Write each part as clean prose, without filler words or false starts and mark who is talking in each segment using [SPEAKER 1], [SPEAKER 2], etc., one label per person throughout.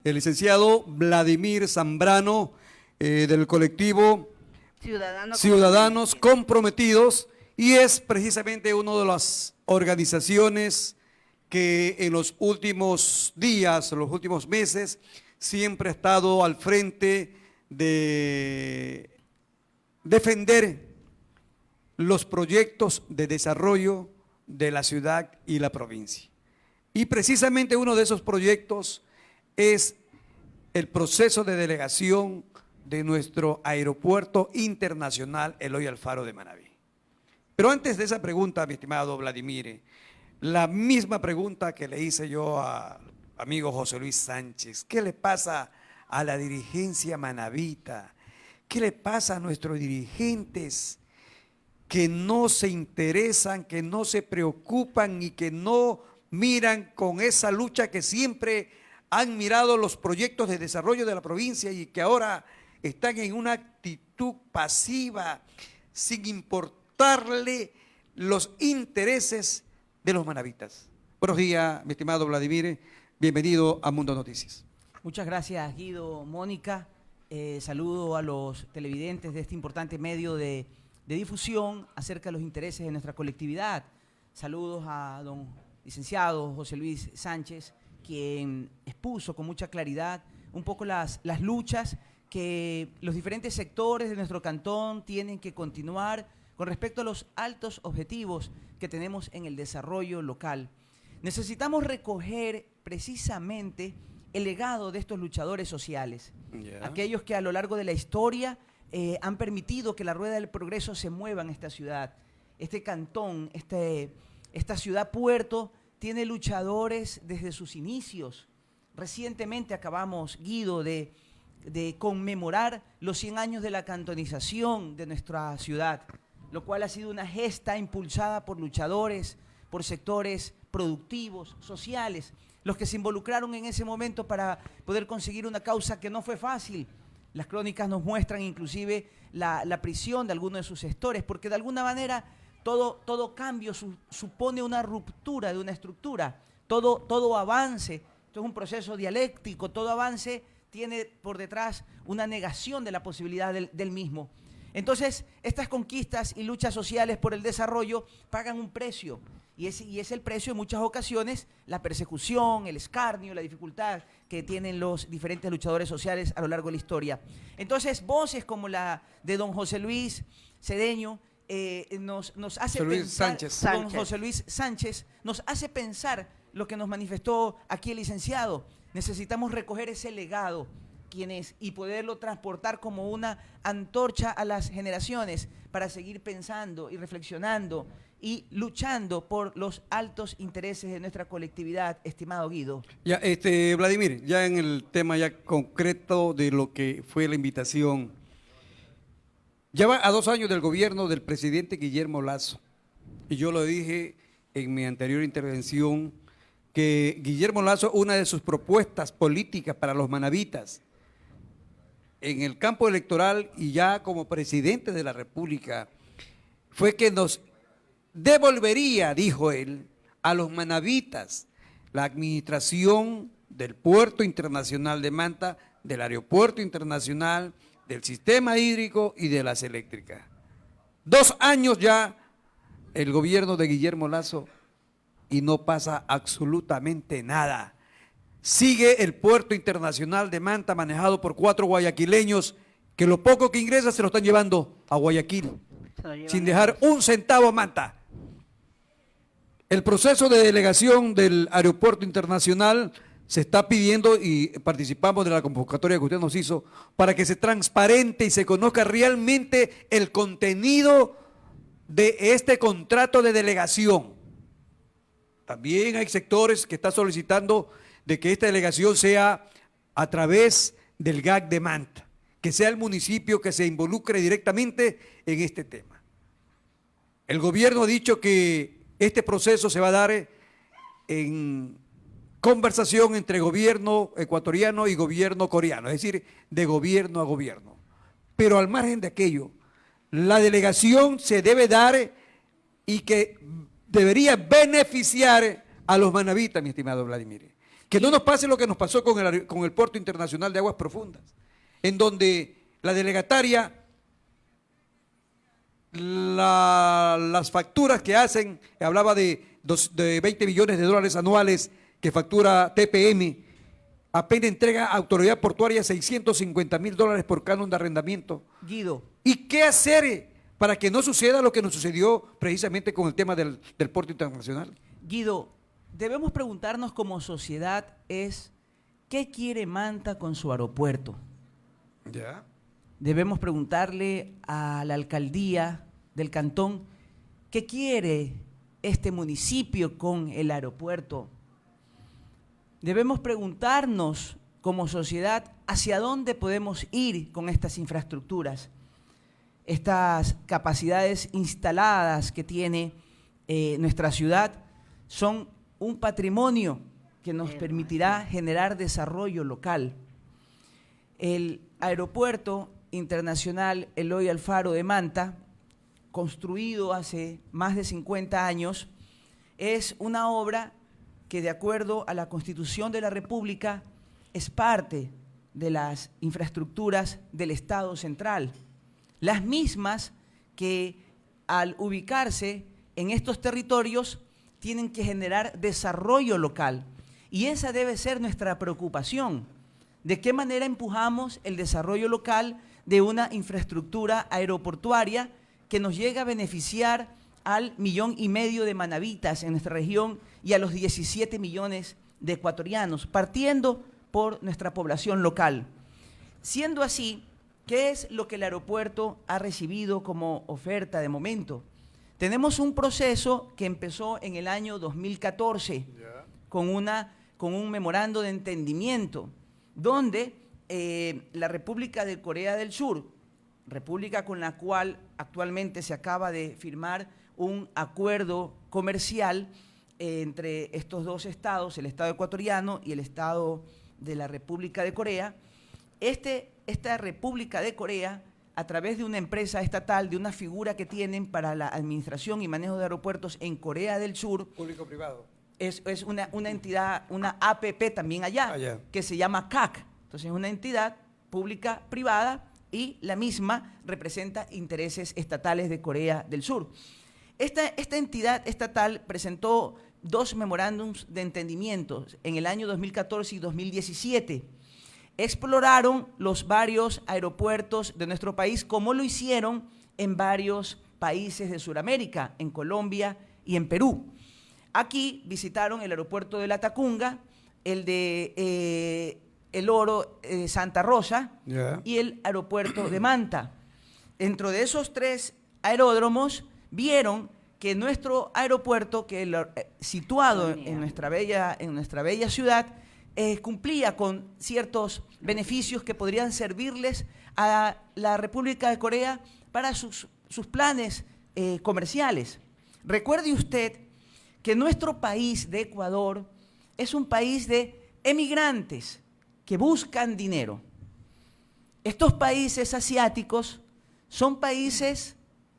[SPEAKER 1] El licenciado Vladimir Zambrano, del colectivo Ciudadanos Comprometidos, y es precisamente una de las organizaciones que en los últimos días, en los últimos meses, siempre ha estado al frente de defender los proyectos de desarrollo de la ciudad y la provincia. Y precisamente uno de esos proyectos es el proceso de delegación de nuestro aeropuerto internacional Eloy Alfaro de Manabí. Pero antes de esa pregunta, mi estimado Vladimir, la misma pregunta que le hice yo al amigo José Luis Sánchez: ¿qué le pasa a la dirigencia manabita? ¿Qué le pasa a nuestros dirigentes que no se interesan, que no se preocupan y que no miran con esa lucha que siempre han mirado los proyectos de desarrollo de la provincia y que ahora están en una actitud pasiva, sin importarle los intereses de los manabitas? Buenos días, mi estimado Vladimir, bienvenido a Mundo Noticias.
[SPEAKER 2] Muchas gracias, Guido, Mónica. Saludo a los televidentes de este importante medio de difusión acerca de los intereses de nuestra colectividad. Saludos a don licenciado José Luis Sánchez, quien expuso con mucha claridad un poco las luchas que los diferentes sectores de nuestro cantón tienen que continuar con respecto a los altos objetivos que tenemos en el desarrollo local. Necesitamos recoger precisamente el legado de estos luchadores sociales, aquellos que a lo largo de la historia han permitido que la rueda del progreso se mueva en esta ciudad. Este cantón, esta ciudad puerto, tiene luchadores desde sus inicios. Recientemente acabamos, Guido, de conmemorar los 100 años de la cantonización de nuestra ciudad, lo cual ha sido una gesta impulsada por luchadores, por sectores productivos, sociales, los que se involucraron en ese momento para poder conseguir una causa que no fue fácil. Las crónicas nos muestran inclusive la prisión de algunos de sus gestores, porque de alguna manera todo cambio supone una ruptura de una estructura, todo avance, esto es un proceso dialéctico, todo avance tiene por detrás una negación de la posibilidad del mismo. Entonces, estas conquistas y luchas sociales por el desarrollo pagan un precio, y es el precio en muchas ocasiones la persecución, el escarnio, la dificultad que tienen los diferentes luchadores sociales a lo largo de la historia. Entonces, voces como la de don José Luis Cedeño nos hace pensar, don José Luis Sánchez, nos hace pensar lo que nos manifestó aquí el licenciado. Necesitamos recoger ese legado y poderlo transportar como una antorcha a las generaciones para seguir pensando y reflexionando y luchando por los altos intereses de nuestra colectividad, estimado Guido.
[SPEAKER 1] Ya, Vladimir, ya en el tema ya concreto de lo que fue la invitación, ya va a 2 años del gobierno del presidente Guillermo Lasso, y yo lo dije en mi anterior intervención, que Guillermo Lasso, una de sus propuestas políticas para los manabitas en el campo electoral y ya como presidente de la República, fue que nos devolvería, dijo él, a los manabitas la administración del Puerto Internacional de Manta, del Aeropuerto Internacional, del sistema hídrico y de las eléctricas. 2 años ya el gobierno de Guillermo Lasso y no pasa absolutamente nada. Sigue el Puerto Internacional de Manta manejado por 4 guayaquileños que lo poco que ingresa se lo están llevando a Guayaquil, sin dejar un centavo a Manta. El proceso de delegación del Aeropuerto Internacional se está pidiendo y participamos de la convocatoria que usted nos hizo para que se transparente y se conozca realmente el contenido de este contrato de delegación. También hay sectores que están solicitando de que esta delegación sea a través del GAC de Manta, que sea el municipio que se involucre directamente en este tema. El gobierno ha dicho que este proceso se va a dar en conversación entre gobierno ecuatoriano y gobierno coreano, es decir, de gobierno a gobierno. Pero al margen de aquello, la delegación se debe dar y que debería beneficiar a los manabitas, mi estimado Vladimir. Que no nos pase lo que nos pasó con el Puerto Internacional de Aguas Profundas, en donde la delegataria, las facturas que hacen, hablaba de 20 millones de dólares anuales que factura TPM, apenas entrega a Autoridad Portuaria 650.000 dólares por canon de arrendamiento.
[SPEAKER 2] Guido.
[SPEAKER 1] ¿Y qué hacer para que no suceda lo que nos sucedió precisamente con el tema del Puerto Internacional?
[SPEAKER 2] Guido, debemos preguntarnos como sociedad ¿qué quiere Manta con su aeropuerto?
[SPEAKER 1] Ya.
[SPEAKER 2] Debemos preguntarle a la alcaldía del cantón qué quiere este municipio con el aeropuerto. Debemos preguntarnos como sociedad hacia dónde podemos ir con estas infraestructuras, estas capacidades instaladas que tiene nuestra ciudad son un patrimonio que nos permitirá generar desarrollo local. El Aeropuerto Internacional Eloy Alfaro de Manta, construido hace más de 50 años, es una obra que, de acuerdo a la Constitución de la República, es parte de las infraestructuras del Estado central, las mismas que al ubicarse en estos territorios tienen que generar desarrollo local. Y esa debe ser nuestra preocupación. ¿De qué manera empujamos el desarrollo local de una infraestructura aeroportuaria que nos llega a beneficiar al 1,5 millones de manavitas en nuestra región y a los 17 millones de ecuatorianos, partiendo por nuestra población local? Siendo así, ¿qué es lo que el aeropuerto ha recibido como oferta de momento? Tenemos un proceso que empezó en el año 2014 con un memorando de entendimiento, donde la República de Corea del Sur, república con la cual actualmente se acaba de firmar un acuerdo comercial entre estos dos estados, el Estado ecuatoriano y el Estado de la República de Corea. Esta República de Corea, a través de una empresa estatal, de una figura que tienen para la administración y manejo de aeropuertos en Corea del Sur,
[SPEAKER 1] Público-privado.
[SPEAKER 2] es una entidad, una APP también allá, que se llama CAC. Entonces es una entidad pública-privada y la misma representa intereses estatales de Corea del Sur. Esta entidad estatal presentó 2 memorándums de entendimiento en el año 2014 y 2017. Exploraron los varios aeropuertos de nuestro país, como lo hicieron en varios países de Sudamérica, en Colombia y en Perú. Aquí visitaron el aeropuerto de La Tacunga, el de El Oro, Santa Rosa, y el aeropuerto de Manta. Dentro de esos 3 aeródromos vieron que nuestro aeropuerto, situado en nuestra bella ciudad, cumplía con ciertos beneficios que podrían servirles a la República de Corea para sus planes comerciales. Recuerde usted que nuestro país de Ecuador es un país de emigrantes que buscan dinero. Estos países asiáticos son países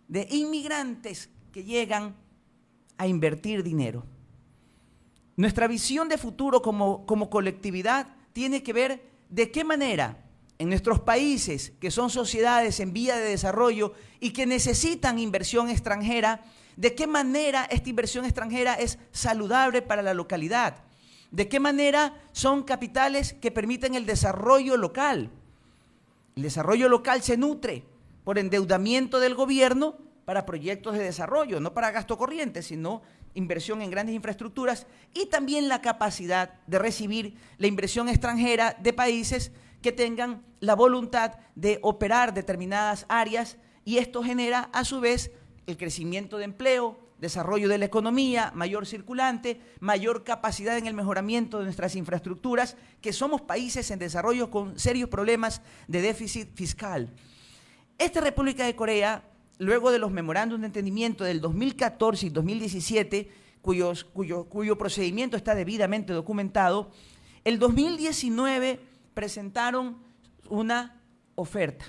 [SPEAKER 2] de inmigrantes que llegan a invertir dinero. Nuestra visión de futuro como colectividad tiene que ver de qué manera en nuestros países, que son sociedades en vía de desarrollo y que necesitan inversión extranjera, de qué manera esta inversión extranjera es saludable para la localidad, de qué manera son capitales que permiten el desarrollo local. El desarrollo local se nutre por endeudamiento del gobierno para proyectos de desarrollo, no para gasto corriente, sino inversión en grandes infraestructuras, y también la capacidad de recibir la inversión extranjera de países que tengan la voluntad de operar determinadas áreas, y esto genera a su vez el crecimiento de empleo, desarrollo de la economía, mayor circulante, mayor capacidad en el mejoramiento de nuestras infraestructuras, que somos países en desarrollo con serios problemas de déficit fiscal. Esta República de Corea, luego de los memorándums de entendimiento del 2014 y 2017, cuyo procedimiento está debidamente documentado, el 2019 presentaron una oferta,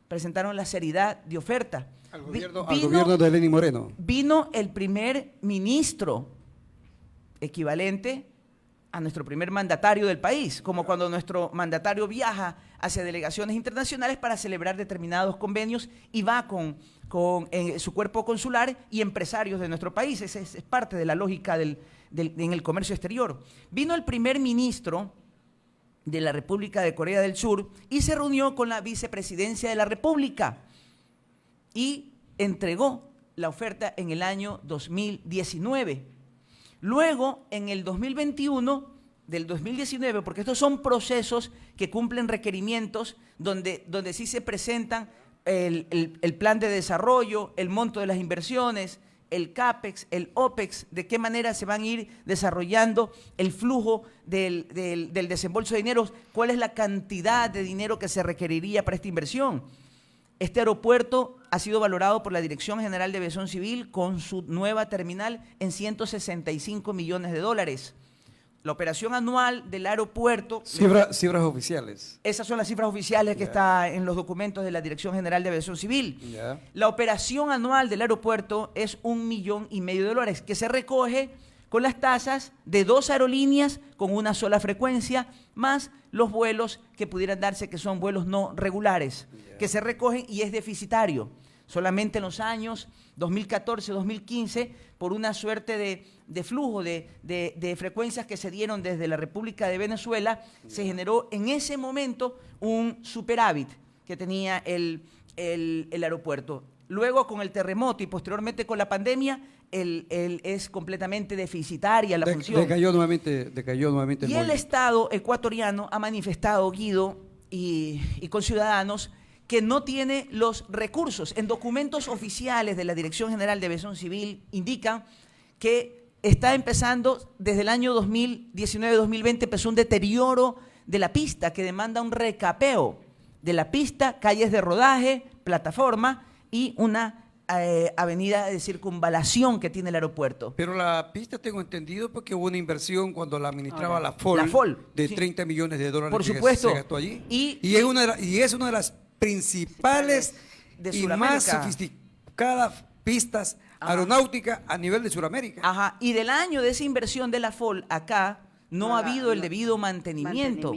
[SPEAKER 2] presentaron la seriedad de oferta.
[SPEAKER 1] Al gobierno de Lenín Moreno.
[SPEAKER 2] Vino el primer ministro equivalente a nuestro primer mandatario del país, como cuando nuestro mandatario viaja hacia delegaciones internacionales para celebrar determinados convenios y va con su cuerpo consular y empresarios de nuestro país. Esa es parte de la lógica en el comercio exterior. Vino el primer ministro de la República de Corea del Sur y se reunió con la vicepresidencia de la República y entregó la oferta en el año 2019. Luego, en el 2021, del 2019, porque estos son procesos que cumplen requerimientos donde sí se presentan el plan de desarrollo, el monto de las inversiones, el CAPEX, el OPEX, de qué manera se van a ir desarrollando el flujo del desembolso de dinero, cuál es la cantidad de dinero que se requeriría para esta inversión. Este aeropuerto ha sido valorado por la Dirección General de Aviación Civil con su nueva terminal en 165 millones de dólares. La operación anual del aeropuerto…
[SPEAKER 1] Cifras oficiales.
[SPEAKER 2] Esas son las cifras oficiales que están en los documentos de la Dirección General de Aviación Civil. La operación anual del aeropuerto es $1,5 millones, que se recoge con las tasas de 2 aerolíneas con una sola frecuencia, más los vuelos que pudieran darse, que son vuelos no regulares, que se recogen y es deficitario. Solamente en los años 2014-2015, por una suerte de flujo de frecuencias que se dieron desde la República de Venezuela, se generó en ese momento un superávit que tenía el aeropuerto. Luego, con el terremoto y posteriormente con la pandemia, es completamente deficitaria la función.
[SPEAKER 1] Decayó nuevamente
[SPEAKER 2] y el Estado ecuatoriano ha manifestado, Guido, y con ciudadanos, que no tiene los recursos. En documentos oficiales de la Dirección General de Aviación Civil indican que está empezando, desde el año 2019-2020, empezó un deterioro de la pista que demanda un recapeo de la pista, calles de rodaje, plataforma y una avenida de circunvalación que tiene el aeropuerto.
[SPEAKER 1] Pero la pista, tengo entendido, porque hubo una inversión cuando la administraba la FOL de
[SPEAKER 2] sí.
[SPEAKER 1] 30 millones de dólares.
[SPEAKER 2] Por supuesto.
[SPEAKER 1] Que se gastó allí. Y es una de las principales y más sofisticadas pistas aeronáuticas a nivel de Sudamérica.
[SPEAKER 2] Ajá. Y del año de esa inversión de la FOL acá no ha habido el debido mantenimiento.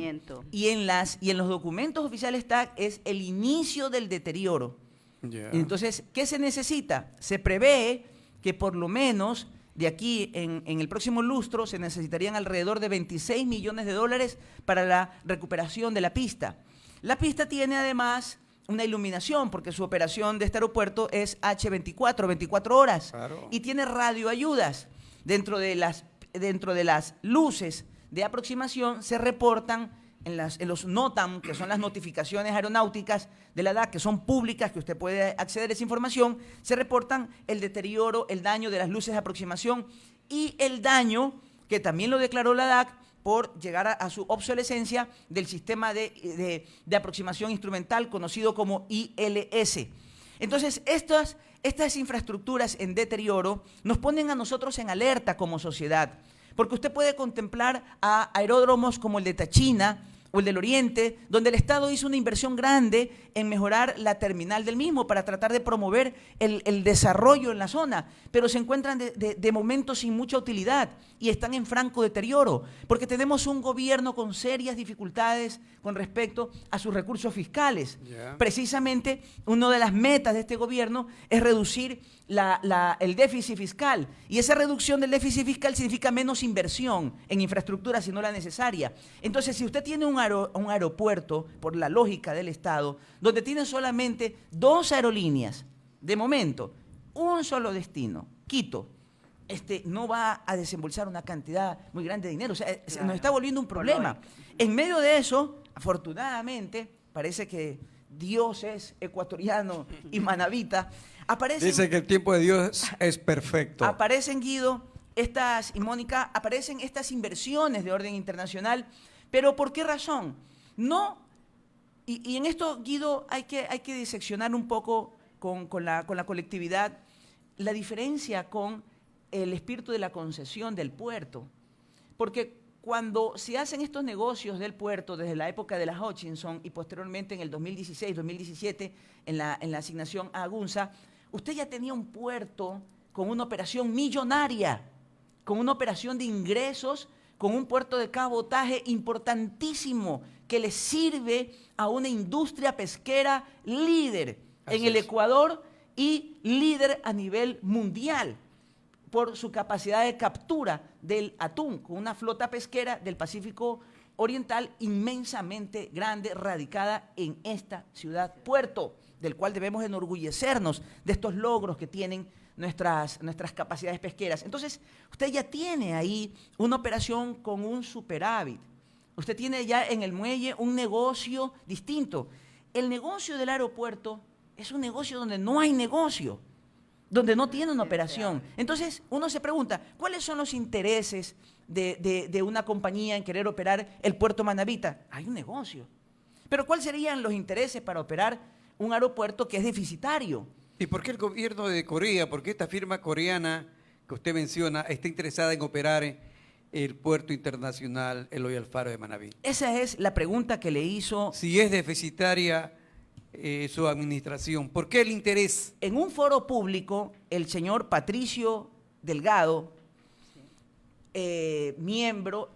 [SPEAKER 2] Y en los documentos oficiales es el inicio del deterioro. Entonces, ¿qué se necesita? Se prevé que por lo menos de aquí en el próximo lustro se necesitarían alrededor de $26 millones para la recuperación de la pista. La pista tiene además una iluminación, porque su operación de este aeropuerto es H24, 24 horas. Claro. Y tiene radioayudas. Dentro de las luces de aproximación se reportan en los NOTAM, que son las notificaciones aeronáuticas de la DAC, que son públicas, que usted puede acceder a esa información, se reportan el deterioro, el daño de las luces de aproximación y el daño, que también lo declaró la DAC, por llegar a su obsolescencia del sistema de aproximación instrumental conocido como ILS. Entonces, estas infraestructuras en deterioro nos ponen a nosotros en alerta como sociedad, porque usted puede contemplar a aeródromos como el de Tachina o el del Oriente, donde el Estado hizo una inversión grande en mejorar la terminal del mismo para tratar de promover el desarrollo en la zona, pero se encuentran de momento sin mucha utilidad y están en franco deterioro, porque tenemos un gobierno con serias dificultades con respecto a sus recursos fiscales. Precisamente, una de las metas de este gobierno es reducir el déficit fiscal, y esa reducción del déficit fiscal significa menos inversión en infraestructura, si no la necesaria. Entonces, si usted tiene un aeropuerto, por la lógica del Estado, donde tiene solamente 2 aerolíneas, de momento, un solo destino, Quito, no va a desembolsar una cantidad muy grande de dinero. O sea, se nos está volviendo un problema. En medio de eso, afortunadamente, parece que Dios es ecuatoriano y manabita.
[SPEAKER 1] Dice que el tiempo de Dios es perfecto.
[SPEAKER 2] Aparecen, Guido, y Mónica, aparecen estas inversiones de orden internacional, pero ¿por qué razón? No, y en esto, Guido, hay que diseccionar un poco con la colectividad la diferencia con el espíritu de la concesión del puerto. Porque cuando se hacen estos negocios del puerto desde la época de la Hutchinson y posteriormente en el 2016, 2017, en la asignación a Agunza, usted ya tenía un puerto con una operación millonaria, con una operación de ingresos con un puerto de cabotaje importantísimo que le sirve a una industria pesquera líder en el Ecuador y líder a nivel mundial por su capacidad de captura del atún, con una flota pesquera del Pacífico Oriental inmensamente grande, radicada en esta ciudad puerto, del cual debemos enorgullecernos de estos logros que tienen nuestras capacidades pesqueras. Entonces, usted ya tiene ahí una operación con un superávit. Usted tiene ya en el muelle un negocio distinto. El negocio del aeropuerto es un negocio donde no hay negocio, donde no tiene una operación. Entonces, uno se pregunta, ¿cuáles son los intereses de una compañía en querer operar el puerto Manabita? Hay un negocio. Pero ¿cuáles serían los intereses para operar un aeropuerto que es deficitario?
[SPEAKER 1] ¿Y por qué el gobierno de Corea, por qué esta firma coreana que usted menciona está interesada en operar el puerto internacional Eloy Alfaro de Manabí?
[SPEAKER 2] Esa es la pregunta que le hizo.
[SPEAKER 1] Si es deficitaria su administración, ¿por qué el interés?
[SPEAKER 2] En un foro público, el señor Patricio Delgado, ex miembro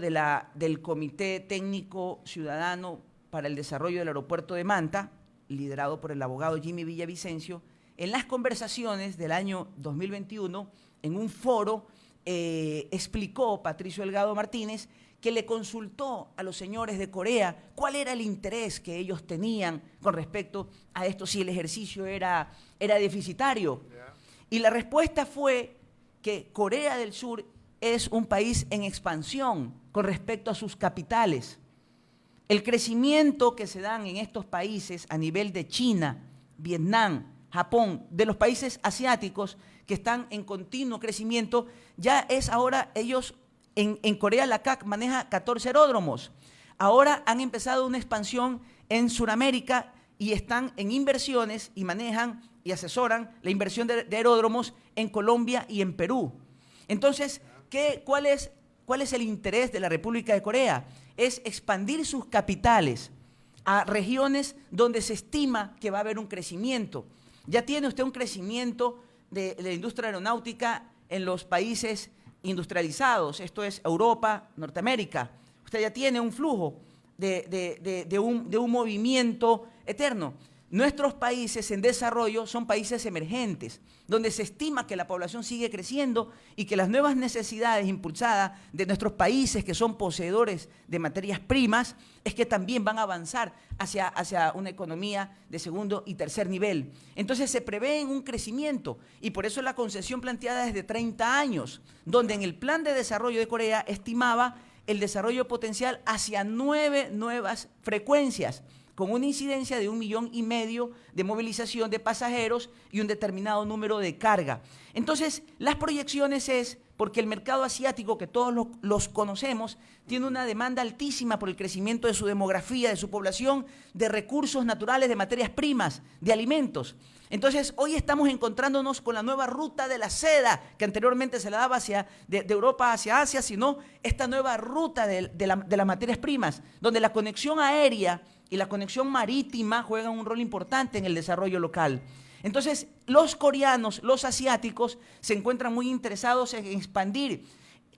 [SPEAKER 2] del Comité Técnico Ciudadano para el Desarrollo del Aeropuerto de Manta, liderado por el abogado Jimmy Villavicencio, en las conversaciones del año 2021, en un foro, explicó Patricio Delgado Martínez que le consultó a los señores de Corea cuál era el interés que ellos tenían con respecto a esto, si el ejercicio era deficitario. Y la respuesta fue que Corea del Sur es un país en expansión con respecto a sus capitales. El crecimiento que se dan en estos países a nivel de China, Vietnam, Japón, de los países asiáticos que están en continuo crecimiento, ya es ahora ellos, en Corea la CAC maneja 14 aeródromos. Ahora han empezado una expansión en Sudamérica y están en inversiones y manejan y asesoran la inversión de aeródromos en Colombia y en Perú. Entonces, ¿cuál es el interés de la República de Corea? Es expandir sus capitales a regiones donde se estima que va a haber un crecimiento. Ya tiene usted un crecimiento de la industria aeronáutica en los países industrializados, esto es Europa, Norteamérica. Usted ya tiene un flujo de un movimiento eterno. Nuestros países en desarrollo son países emergentes, donde se estima que la población sigue creciendo y que las nuevas necesidades impulsadas de nuestros países que son poseedores de materias primas es que también van a avanzar hacia una economía de segundo y tercer nivel. Entonces se prevé un crecimiento y por eso la concesión planteada es de 30 años, donde en el plan de desarrollo de Corea estimaba el desarrollo potencial hacia 9 nuevas frecuencias, con una incidencia de 1,5 millones de movilización de pasajeros y un determinado número de carga. Entonces, las proyecciones es porque el mercado asiático, que todos los conocemos, tiene una demanda altísima por el crecimiento de su demografía, de su población, de recursos naturales, de materias primas, de alimentos. Entonces, hoy estamos encontrándonos con la nueva ruta de la seda, que anteriormente se la daba de Europa hacia Asia, sino esta nueva ruta de las materias primas, donde la conexión aérea y la conexión marítima juegan un rol importante en el desarrollo local. Entonces, los coreanos, los asiáticos, se encuentran muy interesados en expandir.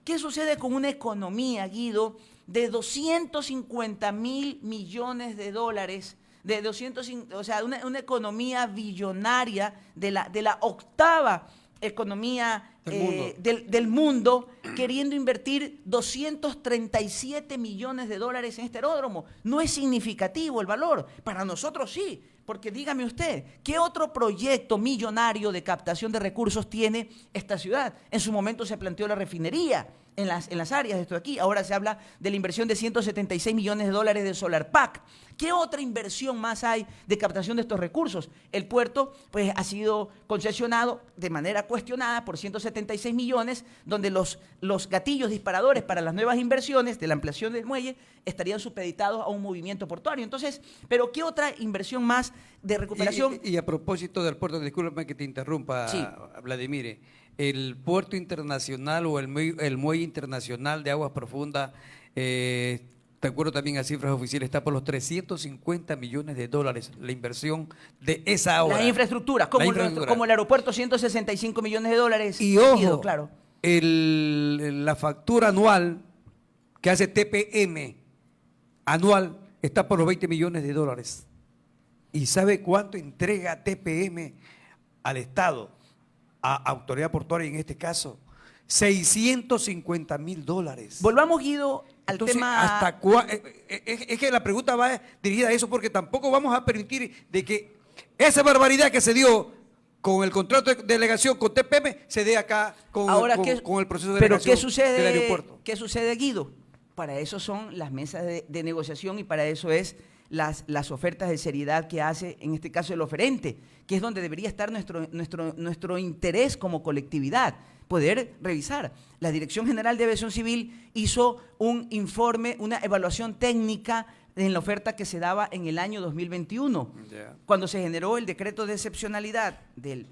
[SPEAKER 2] ¿Qué sucede con una economía, Guido, de 250.000 millones de dólares? O sea, una economía billonaria de la octava economía del mundo, queriendo invertir 237 millones de dólares en este aeródromo. No es significativo el valor, para nosotros sí, porque dígame usted, ¿qué otro proyecto millonario de captación de recursos tiene esta ciudad? En su momento se planteó la refinería en las áreas de esto de aquí, ahora se habla de la inversión de 176 millones de dólares de Solar Pack. ¿Qué otra inversión más hay de captación de estos recursos? El puerto pues, ha sido concesionado de manera cuestionada por 176 millones, donde los gatillos disparadores para las nuevas inversiones de la ampliación del muelle estarían supeditados a un movimiento portuario. Entonces, ¿pero qué otra inversión más de recuperación?
[SPEAKER 1] Y a propósito del puerto, discúlpame que te interrumpa, sí, Vladimir, el puerto internacional o el muelle internacional de aguas profundas, de acuerdo también a cifras oficiales, está por los 350 millones de dólares la inversión de esa obra.
[SPEAKER 2] Las infraestructuras, como el aeropuerto, 165 millones de dólares.
[SPEAKER 1] Y ojo, claro, la factura anual que hace TPM anual está por los 20 millones de dólares. ¿Y sabe cuánto entrega TPM al Estado, a Autoridad Portuaria en este caso? 650.000 dólares.
[SPEAKER 2] Volvamos, Guido, al
[SPEAKER 1] Entonces,
[SPEAKER 2] tema...
[SPEAKER 1] es que la pregunta va dirigida a eso, porque tampoco vamos a permitir de que esa barbaridad que se dio con el contrato de delegación con TPM se dé acá con el proceso de delegación del aeropuerto.
[SPEAKER 2] ¿Qué sucede, Guido? Para eso son las mesas de negociación y para eso es las ofertas de seriedad que hace, en este caso, el oferente, que es donde debería estar nuestro interés como colectividad, poder revisar. La Dirección General de Aviación Civil hizo un informe, una evaluación técnica en la oferta que se daba en el año 2021, cuando se generó el decreto de excepcionalidad del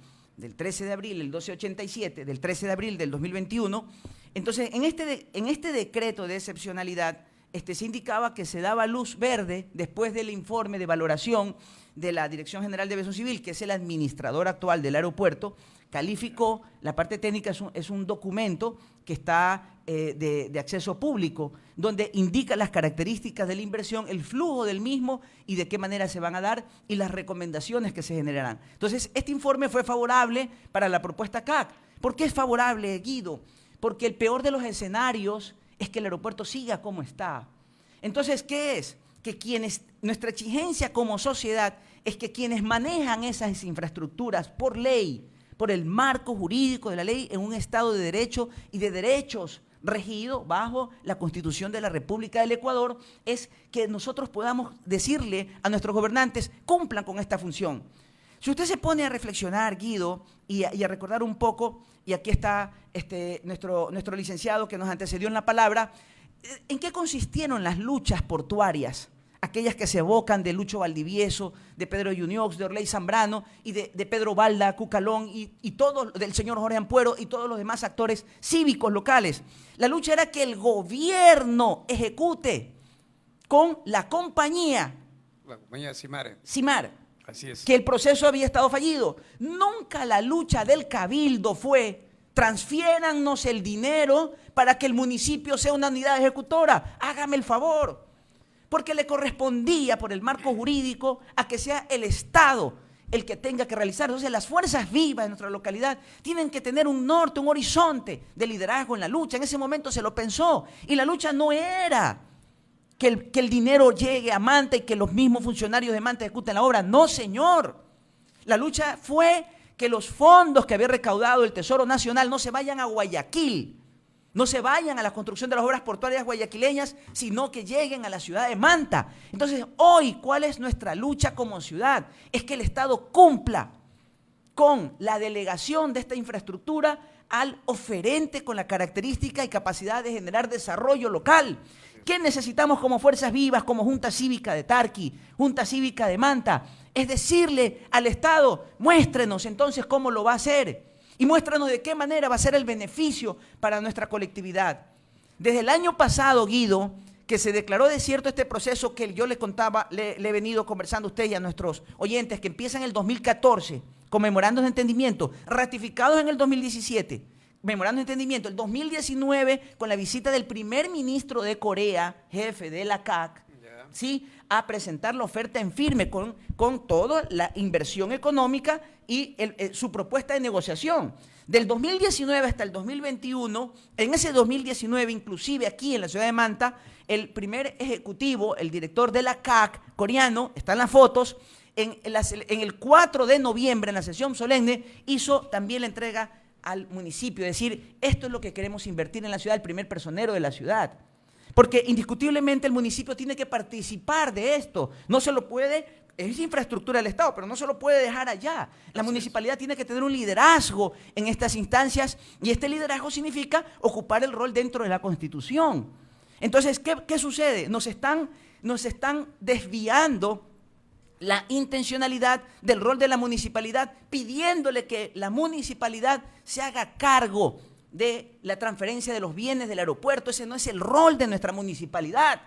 [SPEAKER 2] 13 de abril, el 1287, del 13 de abril del 2021. Entonces, en este decreto de excepcionalidad, se indicaba que se daba luz verde después del informe de valoración de la Dirección General de Aviación Civil, que es el administrador actual del aeropuerto, calificó, la parte técnica es un documento que está de acceso público, donde indica las características de la inversión, el flujo del mismo y de qué manera se van a dar y las recomendaciones que se generarán. Entonces, este informe fue favorable para la propuesta CAC. ¿Por qué es favorable, Guido? Porque el peor de los escenarios es que el aeropuerto siga como está. Entonces, ¿qué es? Que nuestra exigencia como sociedad es que quienes manejan esas infraestructuras por ley, por el marco jurídico de la ley, en un Estado de derecho y de derechos regido bajo la Constitución de la República del Ecuador, es que nosotros podamos decirle a nuestros gobernantes, cumplan con esta función. Si usted se pone a reflexionar, Guido, y a recordar un poco, y aquí está nuestro licenciado que nos antecedió en la palabra, ¿en qué consistieron las luchas portuarias? Aquellas que se evocan de Lucho Valdivieso, de Pedro Juniox, de Orley Zambrano y de Pedro Balda, Cucalón y todo, del señor Jorge Ampuero y todos los demás actores cívicos locales. La lucha era que el gobierno ejecute con la compañía Cimar,
[SPEAKER 1] así es,
[SPEAKER 2] que el proceso había estado fallido. Nunca la lucha del cabildo fue: transfiérannos el dinero para que el municipio sea una unidad ejecutora. Hágame el favor. Porque le correspondía por el marco jurídico a que sea el Estado el que tenga que realizar. Entonces, las fuerzas vivas de nuestra localidad tienen que tener un norte, un horizonte de liderazgo en la lucha. En ese momento se lo pensó. Y la lucha no era que el dinero llegue a Manta y que los mismos funcionarios de Manta ejecuten la obra. No, señor. La lucha fue que los fondos que había recaudado el Tesoro Nacional no se vayan a Guayaquil, no se vayan a la construcción de las obras portuarias guayaquileñas, sino que lleguen a la ciudad de Manta. Entonces, hoy, ¿cuál es nuestra lucha como ciudad? Es que el Estado cumpla con la delegación de esta infraestructura al oferente con la característica y capacidad de generar desarrollo local. ¿Qué necesitamos como fuerzas vivas, como Junta Cívica de Tarqui, Junta Cívica de Manta? Es decirle al Estado, muéstrenos entonces cómo lo va a hacer. Y muéstranos de qué manera va a ser el beneficio para nuestra colectividad. Desde el año pasado, Guido, que se declaró desierto este proceso que yo le contaba, le he venido conversando a usted y a nuestros oyentes, que empieza en el 2014, con memorandos de entendimiento, ratificados en el 2017, memorandos de entendimiento, el 2019, con la visita del primer ministro de Corea, jefe de la CAC, ¿sí?, a presentar la oferta en firme con toda la inversión económica y su propuesta de negociación. Del 2019 hasta el 2021, en ese 2019, inclusive aquí en la ciudad de Manta, el primer ejecutivo, el director de la CAC coreano, están las fotos, en el 4 de noviembre, en la sesión solemne, hizo también la entrega al municipio, es decir, esto es lo que queremos invertir en la ciudad, el primer personero de la ciudad. Porque indiscutiblemente el municipio tiene que participar de esto. No se lo puede, es infraestructura del Estado, pero no se lo puede dejar allá. La municipalidad tiene que tener un liderazgo en estas instancias y este liderazgo significa ocupar el rol dentro de la Constitución. Entonces, ¿qué sucede? Nos están desviando la intencionalidad del rol de la municipalidad, pidiéndole que la municipalidad se haga cargo de la transferencia de los bienes del aeropuerto. Ese no es el rol de nuestra municipalidad.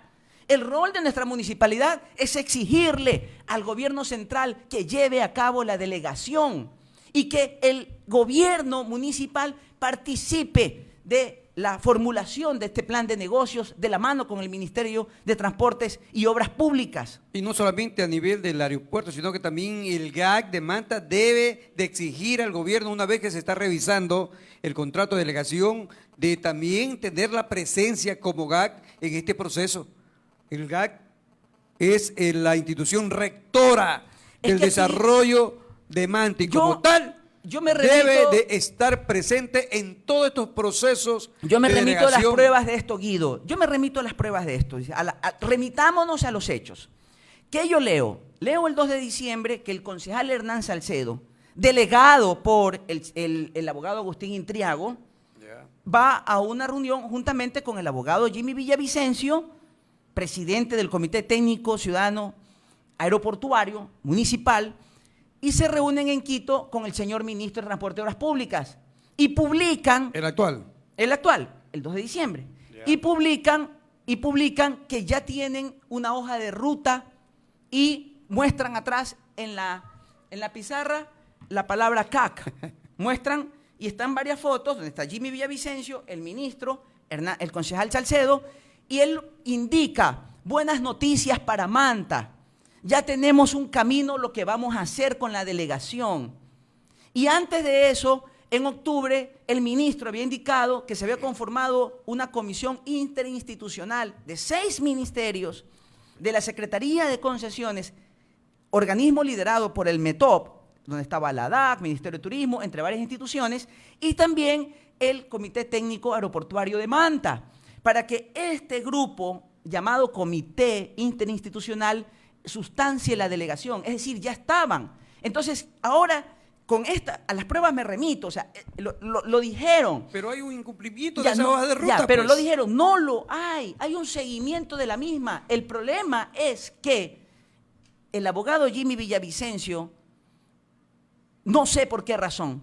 [SPEAKER 2] El rol de nuestra municipalidad es exigirle al gobierno central que lleve a cabo la delegación y que el gobierno municipal participe de la formulación de este plan de negocios de la mano con el Ministerio de Transportes y Obras Públicas.
[SPEAKER 1] Y no solamente a nivel del aeropuerto, sino que también el GAC de Manta debe de exigir al gobierno, una vez que se está revisando el contrato de delegación, de también tener la presencia como GAC en este proceso. El GAC es la institución rectora del desarrollo de Manta y como tal debe de estar presente en todos estos procesos.
[SPEAKER 2] Yo me remito a las pruebas de esto, Guido. Yo me remito a las pruebas de esto. Remitámonos a los hechos. ¿Qué yo leo? Leo el 2 de diciembre que el concejal Hernán Salcedo, delegado por el abogado Agustín Intriago, va a una reunión juntamente con el abogado Jimmy Villavicencio, presidente del Comité Técnico Ciudadano Aeroportuario Municipal, y se reúnen en Quito con el señor ministro de Transporte y Obras Públicas y publican…
[SPEAKER 1] ¿El actual?
[SPEAKER 2] El actual, el 2 de diciembre. Y publican que ya tienen una hoja de ruta y muestran atrás en la pizarra la palabra CAC. Muestran y están varias fotos donde está Jimmy Villavicencio, el ministro, el concejal Salcedo, y él indica buenas noticias para Manta. Ya tenemos un camino, lo que vamos a hacer con la delegación. Y antes de eso, en octubre, el ministro había indicado que se había conformado una comisión interinstitucional de 6 ministerios de la Secretaría de Concesiones, organismo liderado por el METOP, donde estaba la DAC, Ministerio de Turismo, entre varias instituciones, y también el Comité Técnico Aeroportuario de Manta, para que este grupo, llamado Comité Interinstitucional, sustancie la delegación, es decir, ya estaban. Entonces, ahora, a las pruebas me remito, o sea, lo dijeron.
[SPEAKER 1] Pero hay un incumplimiento de esa hoja de ruta.
[SPEAKER 2] Pero lo dijeron, no lo hay un seguimiento de la misma. El problema es que el abogado Jimmy Villavicencio, no sé por qué razón,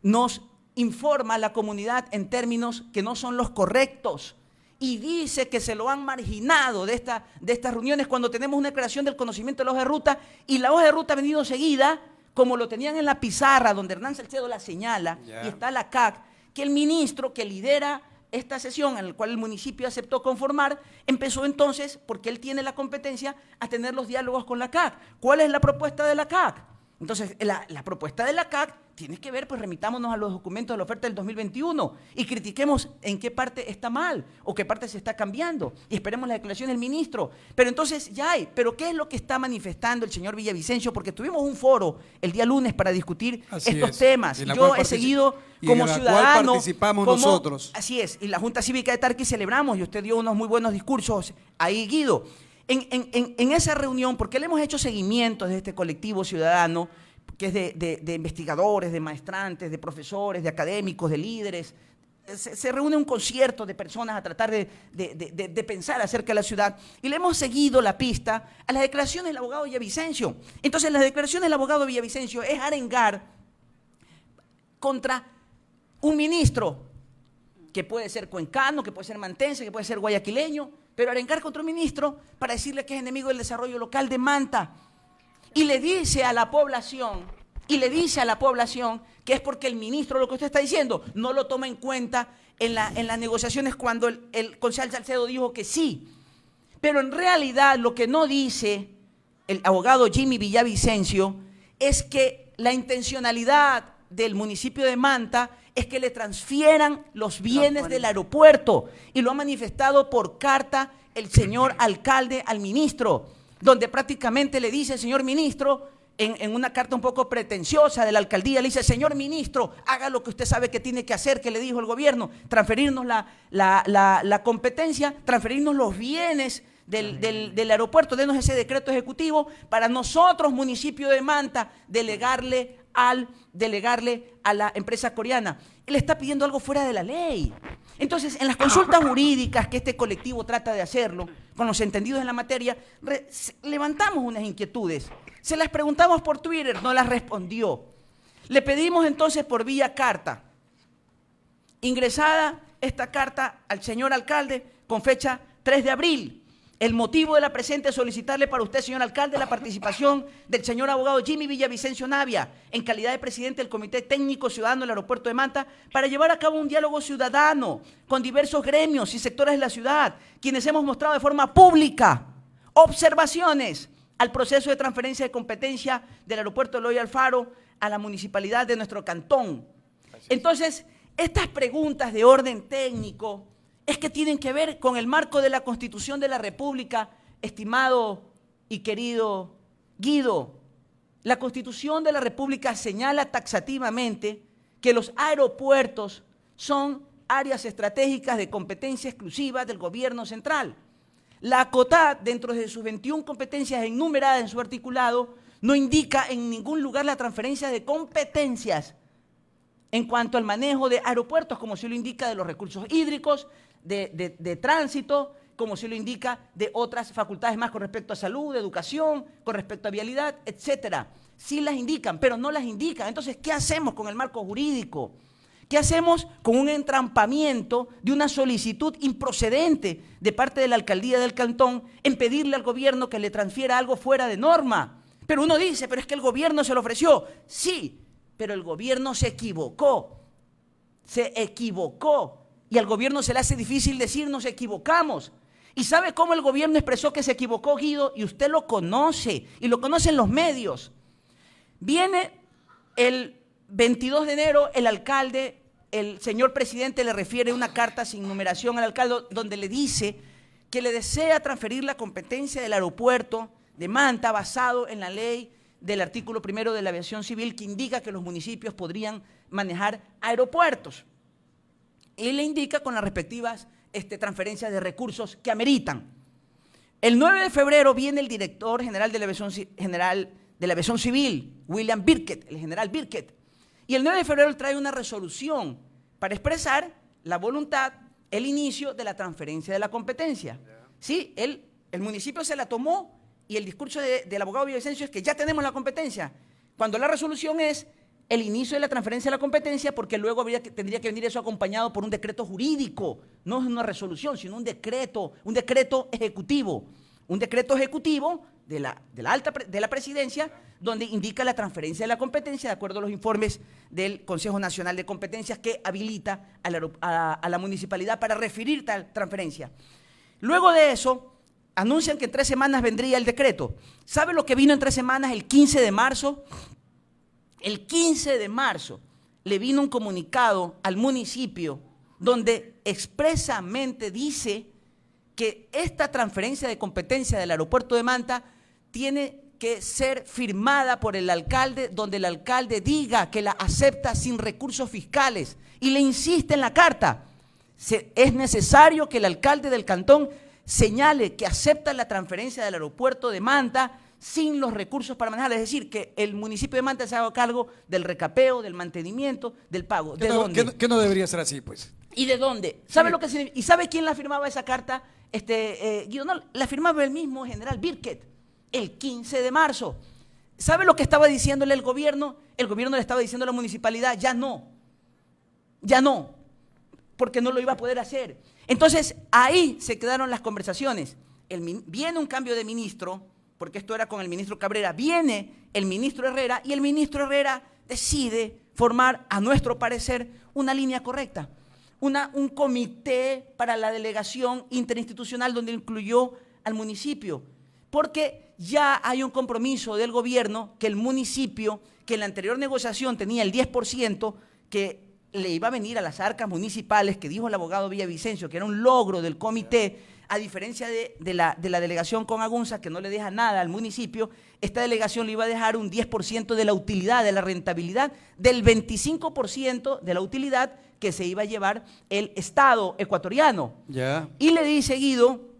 [SPEAKER 2] nos informa a la comunidad en términos que no son los correctos. Y dice que se lo han marginado de estas reuniones cuando tenemos una declaración del conocimiento de la hoja de ruta, y la hoja de ruta ha venido seguida, como lo tenían en la pizarra, donde Hernán Salcedo la señala, y está la CAC, que el ministro que lidera esta sesión, en la cual el municipio aceptó conformar, empezó entonces, porque él tiene la competencia, a tener los diálogos con la CAC. ¿Cuál es la propuesta de la CAC? Entonces, la propuesta de la CAC tiene que ver, pues remitámonos a los documentos de la oferta del 2021 y critiquemos en qué parte está mal o qué parte se está cambiando y esperemos la declaración del ministro. Pero entonces ya hay, pero ¿qué es lo que está manifestando el señor Villavicencio? Porque tuvimos un foro el día lunes para discutir estos temas. Yo he seguido como ciudadano.
[SPEAKER 1] Participamos nosotros.
[SPEAKER 2] Así es, y la Junta Cívica de Tarqui celebramos y usted dio unos muy buenos discursos ahí, Guido. En esa reunión, porque le hemos hecho seguimiento desde este colectivo ciudadano, que es de investigadores, de maestrantes, de profesores, de académicos, de líderes, se reúne un concierto de personas a tratar de pensar acerca de la ciudad, y le hemos seguido la pista a las declaraciones del abogado Villavicencio. Entonces, las declaraciones del abogado Villavicencio es arengar contra un ministro que puede ser cuencano, que puede ser mantense, que puede ser guayaquileño, pero arengar contra un ministro para decirle que es enemigo del desarrollo local de Manta. Y le dice a la población, que es porque el ministro, lo que usted está diciendo, no lo toma en cuenta en las negociaciones cuando el concejal Salcedo dijo que sí. Pero en realidad lo que no dice el abogado Jimmy Villavicencio es que la intencionalidad del municipio de Manta es que le transfieran los bienes del aeropuerto, y lo ha manifestado por carta el señor alcalde al ministro, donde prácticamente le dice el señor ministro, en una carta un poco pretenciosa de la alcaldía, le dice: señor ministro, haga lo que usted sabe que tiene que hacer, que le dijo el gobierno, transferirnos la competencia, transferirnos los bienes del aeropuerto, denos ese decreto ejecutivo para nosotros, municipio de Manta, delegarle a la empresa coreana. Él está pidiendo algo fuera de la ley. Entonces, en las consultas jurídicas que este colectivo trata de hacerlo, con los entendidos en la materia, levantamos unas inquietudes. Se las preguntamos por Twitter, no las respondió. Le pedimos entonces por vía carta. Ingresada esta carta al señor alcalde con fecha 3 de abril. El motivo de la presente es solicitarle para usted, señor alcalde, la participación del señor abogado Jimmy Villavicencio Navia, en calidad de presidente del Comité Técnico Ciudadano del Aeropuerto de Manta, para llevar a cabo un diálogo ciudadano con diversos gremios y sectores de la ciudad, quienes hemos mostrado de forma pública observaciones al proceso de transferencia de competencia del aeropuerto Eloy Alfaro a la municipalidad de nuestro cantón. Entonces, estas preguntas de orden técnico es que tienen que ver con el marco de la Constitución de la República, estimado y querido Guido. La Constitución de la República señala taxativamente que los aeropuertos son áreas estratégicas de competencia exclusiva del gobierno central. La ACOTAD, dentro de sus 21 competencias enumeradas en su articulado, no indica en ningún lugar la transferencia de competencias en cuanto al manejo de aeropuertos, como se lo indica de los recursos hídricos, de tránsito, como se lo indica de otras facultades más con respecto a salud, educación, con respecto a vialidad, etcétera. Sí las indican, pero no las indican. Entonces, ¿qué hacemos con el marco jurídico? ¿Qué hacemos con un entrampamiento de una solicitud improcedente de parte de la alcaldía del cantón en pedirle al gobierno que le transfiera algo fuera de norma? Pero uno dice, pero es que el gobierno se lo ofreció. Sí, pero el gobierno se equivocó. Se equivocó. Y al gobierno se le hace difícil decir nos equivocamos. ¿Y sabe cómo el gobierno expresó que se equivocó, Guido? Y usted lo conoce, y lo conocen los medios. Viene el 22 de enero, el alcalde, el señor presidente le refiere una carta sin numeración al alcalde donde le dice que le desea transferir la competencia del aeropuerto de Manta basado en la ley del artículo 1 de la aviación civil que indica que los municipios podrían manejar aeropuertos. Y le indica con las respectivas transferencias de recursos que ameritan. El 9 de febrero viene el director general de la aviación civil, William Birkett, el general Birkett, y el 9 de febrero él trae una resolución para expresar la voluntad, el inicio de la transferencia de la competencia. Sí, el municipio se la tomó y el discurso del abogado Villavicencio es que ya tenemos la competencia, cuando la resolución es el inicio de la transferencia de la competencia, porque luego tendría que venir eso acompañado por un decreto jurídico, no es una resolución, sino un decreto ejecutivo, de la presidencia, donde indica la transferencia de la competencia de acuerdo a los informes del Consejo Nacional de Competencias que habilita a la municipalidad para referir tal transferencia. Luego de eso, anuncian que en 3 semanas vendría el decreto. ¿Sabe lo que vino en 3 semanas? El 15 de marzo. El 15 de marzo le vino un comunicado al municipio donde expresamente dice que esta transferencia de competencia del aeropuerto de Manta tiene que ser firmada por el alcalde, donde el alcalde diga que la acepta sin recursos fiscales y le insiste en la carta. Es necesario que el alcalde del cantón señale que acepta la transferencia del aeropuerto de Manta sin los recursos para manejarla, es decir, que el municipio de Manta se haga cargo del recapeo, del mantenimiento, del pago. ¿De dónde?
[SPEAKER 1] ¿Qué no debería ser así, pues?
[SPEAKER 2] ¿Y de dónde? ¿Sabe lo que significa? ¿Y sabe quién la firmaba esa carta? Guido, no, la firmaba el mismo general Birkett, el 15 de marzo. ¿Sabe lo que estaba diciéndole el gobierno? El gobierno le estaba diciendo a la municipalidad, ya no, porque no lo iba a poder hacer. Entonces, ahí se quedaron las conversaciones. Viene un cambio de ministro, porque esto era con el ministro Cabrera, viene el ministro Herrera y el ministro Herrera decide formar, a nuestro parecer, una línea correcta, un comité para la delegación interinstitucional donde incluyó al municipio, porque ya hay un compromiso del gobierno que el municipio, que en la anterior negociación tenía el 10%, que le iba a venir a las arcas municipales, que dijo el abogado Villavicencio, que era un logro del comité, a diferencia de la delegación con Agunza, que no le deja nada al municipio, esta delegación le iba a dejar un 10% de la utilidad, de la rentabilidad, del 25% de la utilidad que se iba a llevar el Estado ecuatoriano.
[SPEAKER 1] Ya.
[SPEAKER 2] Y le dice Guido,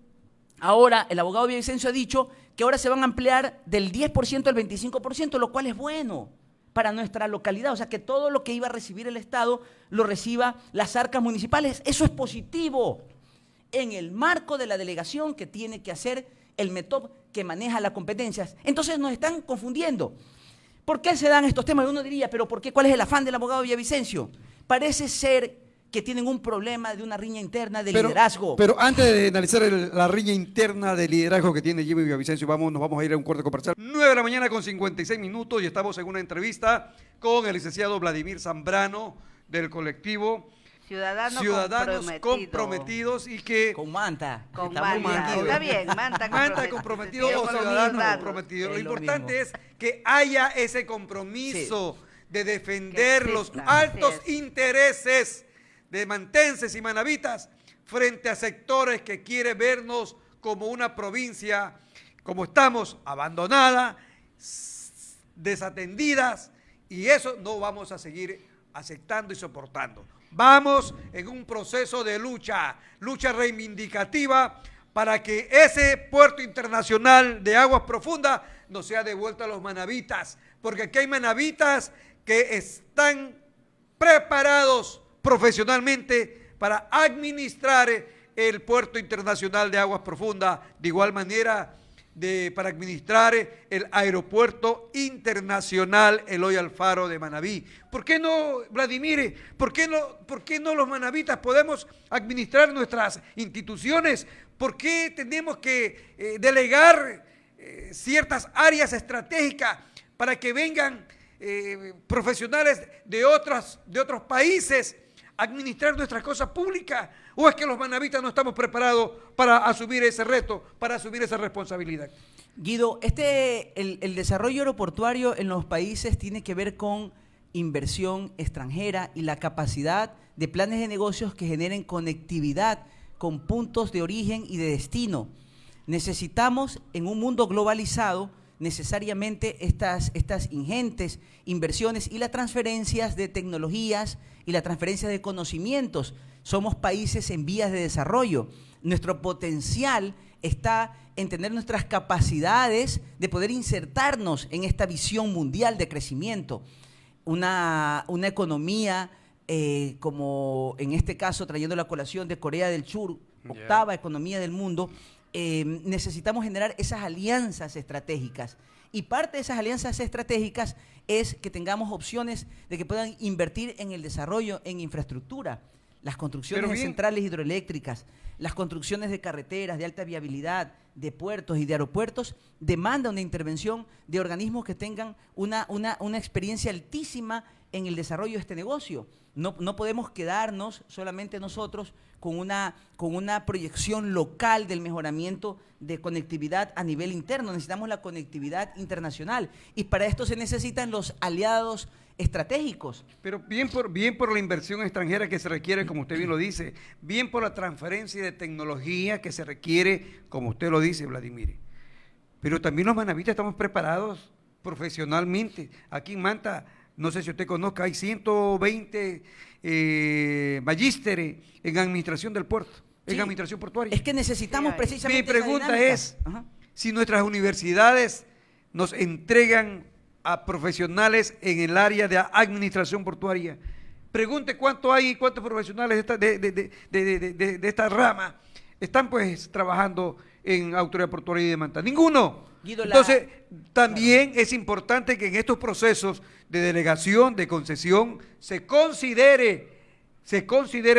[SPEAKER 2] ahora el abogado Villavicencio ha dicho que ahora se van a ampliar del 10% al 25%, lo cual es bueno para nuestra localidad, o sea que todo lo que iba a recibir el Estado lo reciba las arcas municipales. Eso es positivo en el marco de la delegación que tiene que hacer el METOP que maneja las competencias. Entonces nos están confundiendo. ¿Por qué se dan estos temas? Uno diría, pero ¿por qué? ¿Cuál es el afán del abogado Villavicencio? Parece ser que tienen un problema de una riña interna de liderazgo.
[SPEAKER 1] Pero antes de analizar la riña interna de liderazgo que tiene Jimmy Villavicencio, nos vamos a ir a un corte comercial. 9 de la mañana con 56 minutos y estamos en una entrevista con el licenciado Vladimir Zambrano del colectivo
[SPEAKER 3] Ciudadanos
[SPEAKER 1] comprometidos y que...
[SPEAKER 2] Con Manta.
[SPEAKER 3] Con Manta. Está bien,
[SPEAKER 1] Manta comprometido o ciudadanos comprometidos. Lo importante es que haya ese compromiso de defender los altos intereses de mantenses y manavitas frente a sectores que quieren vernos como una provincia, como estamos, abandonada, desatendidas, y eso no vamos a seguir aceptando y soportando. Vamos en un proceso de lucha reivindicativa para que ese puerto internacional de aguas profundas no sea devuelto a los manavitas, porque aquí hay manavitas que están preparados profesionalmente para administrar el puerto internacional de aguas profundas, de igual manera para administrar el aeropuerto internacional Eloy Alfaro de Manabí. ¿Por qué no, Vladimir? ¿Por qué no los manavitas podemos administrar nuestras instituciones? ¿Por qué tenemos que delegar ciertas áreas estratégicas para que vengan profesionales de otros países a administrar nuestras cosas públicas? ¿O es que los manavitas no estamos preparados para asumir ese reto, para asumir esa responsabilidad?
[SPEAKER 2] Guido, el desarrollo aeroportuario en los países tiene que ver con inversión extranjera y la capacidad de planes de negocios que generen conectividad con puntos de origen y de destino. Necesitamos, en un mundo globalizado, necesariamente estas ingentes inversiones y las transferencias de tecnologías y la transferencia de conocimientos. Somos países en vías de desarrollo. Nuestro potencial está en tener nuestras capacidades de poder insertarnos en esta visión mundial de crecimiento. Una economía, como en este caso trayendo la colación de Corea del Sur, octava economía del mundo, necesitamos generar esas alianzas estratégicas. Y parte de esas alianzas estratégicas es que tengamos opciones de que puedan invertir en el desarrollo, en infraestructura, las construcciones de centrales hidroeléctricas, las construcciones de carreteras de alta viabilidad, de puertos y de aeropuertos, demanda una intervención de organismos que tengan una experiencia altísima en el desarrollo de este negocio. No podemos quedarnos solamente nosotros con una proyección local del mejoramiento de conectividad a nivel interno. Necesitamos la conectividad internacional y para esto se necesitan los aliados estratégicos.
[SPEAKER 1] Pero bien por la inversión extranjera que se requiere, como usted bien lo dice, bien por la transferencia de tecnología que se requiere, como usted lo dice, Vladimir. Pero también los manavitas estamos preparados profesionalmente. Aquí en Manta, no sé si usted conozca, hay 120 magísteres en administración del puerto, en administración portuaria.
[SPEAKER 2] Es que necesitamos precisamente
[SPEAKER 1] Mi pregunta es, si nuestras universidades nos entregan a profesionales en el área de administración portuaria, pregunte cuántos profesionales de esta rama están pues trabajando en Autoridad Portuaria y de Manta. Ninguno.
[SPEAKER 2] Guido,
[SPEAKER 1] entonces, también es importante que en estos procesos de delegación, de concesión, se considere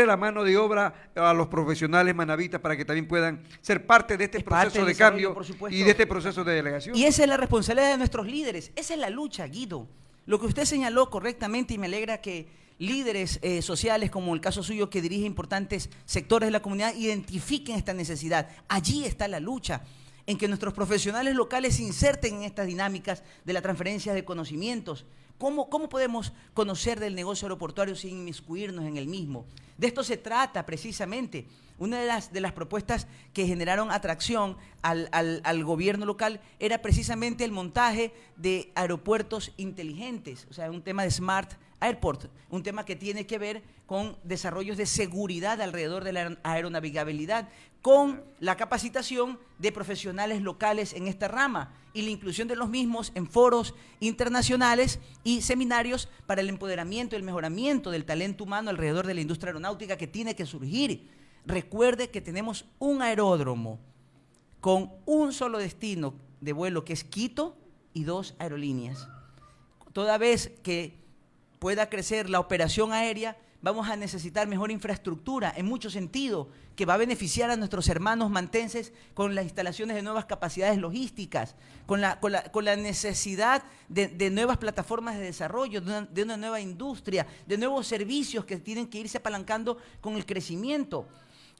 [SPEAKER 1] la mano de obra a los profesionales manavitas para que también puedan ser parte de este proceso de cambio y de este proceso de delegación.
[SPEAKER 2] Y esa es la responsabilidad de nuestros líderes, esa es la lucha, Guido. Lo que usted señaló correctamente, y me alegra que líderes sociales, como el caso suyo, que dirige importantes sectores de la comunidad, identifiquen esta necesidad. Allí está la lucha, en que nuestros profesionales locales se inserten en estas dinámicas de la transferencia de conocimientos. ¿Cómo podemos conocer del negocio aeroportuario sin inmiscuirnos en el mismo? De esto se trata precisamente. Una de las propuestas que generaron atracción al gobierno local era precisamente el montaje de aeropuertos inteligentes, o sea, un tema de Smart Airport, un tema que tiene que ver con desarrollos de seguridad alrededor de la aeronavegabilidad, con la capacitación de profesionales locales en esta rama y la inclusión de los mismos en foros internacionales y seminarios para el empoderamiento y el mejoramiento del talento humano alrededor de la industria aeronáutica que tiene que surgir. Recuerde que tenemos un aeródromo con un solo destino de vuelo, que es Quito, y 2 aerolíneas. Toda vez que pueda crecer la operación aérea, vamos a necesitar mejor infraestructura en mucho sentido, que va a beneficiar a nuestros hermanos mantenses con las instalaciones de nuevas capacidades logísticas, con la necesidad de nuevas plataformas de desarrollo, de una nueva industria, de nuevos servicios que tienen que irse apalancando con el crecimiento.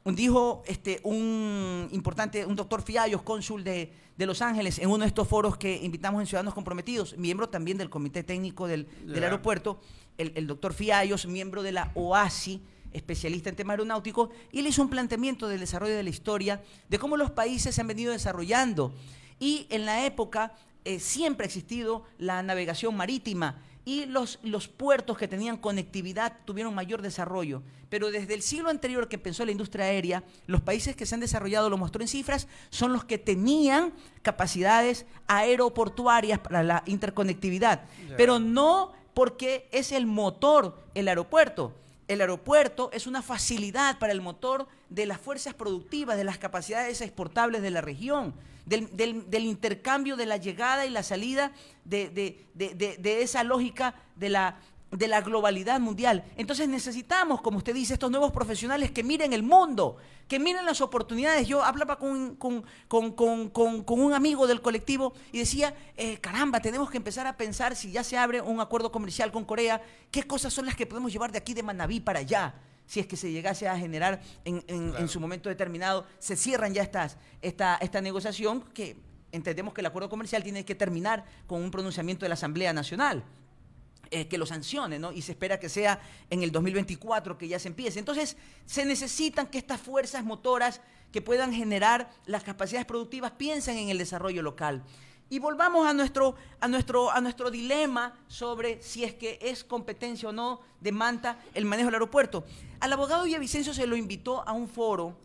[SPEAKER 2] Dijo un doctor Fiallos, cónsul de Los Ángeles, en uno de estos foros que invitamos en Ciudadanos Comprometidos, miembro también del Comité Técnico del aeropuerto, el doctor Fiallos, miembro de la OASI, especialista en temas aeronáuticos, y él hizo un planteamiento del desarrollo de la historia, de cómo los países se han venido desarrollando. Y en la época siempre ha existido la navegación marítima, y los puertos que tenían conectividad tuvieron mayor desarrollo. Pero desde el siglo anterior que empezó la industria aérea, los países que se han desarrollado, lo mostró en cifras, son los que tenían capacidades aeroportuarias para la interconectividad. Pero no porque es el motor el aeropuerto. El aeropuerto es una facilidad para el motor de las fuerzas productivas, de las capacidades exportables de la región, del intercambio de la llegada y la salida de esa lógica de la globalidad mundial. Entonces necesitamos, como usted dice, estos nuevos profesionales que miren el mundo, que miren las oportunidades. Yo hablaba con un amigo del colectivo y decía, caramba, tenemos que empezar a pensar, si ya se abre un acuerdo comercial con Corea, qué cosas son las que podemos llevar de aquí de Manabí para allá. Si es que se llegase a generar en su momento determinado, se cierran ya esta negociación, que entendemos que el acuerdo comercial tiene que terminar con un pronunciamiento de la Asamblea Nacional, que lo sancione, ¿no? Y se espera que sea en el 2024 que ya se empiece. Entonces, se necesitan que estas fuerzas motoras que puedan generar las capacidades productivas piensen en el desarrollo local. Y volvamos a nuestro dilema sobre si es que es competencia o no de Manta el manejo del aeropuerto. Al abogado Villavicencio se lo invitó a un foro,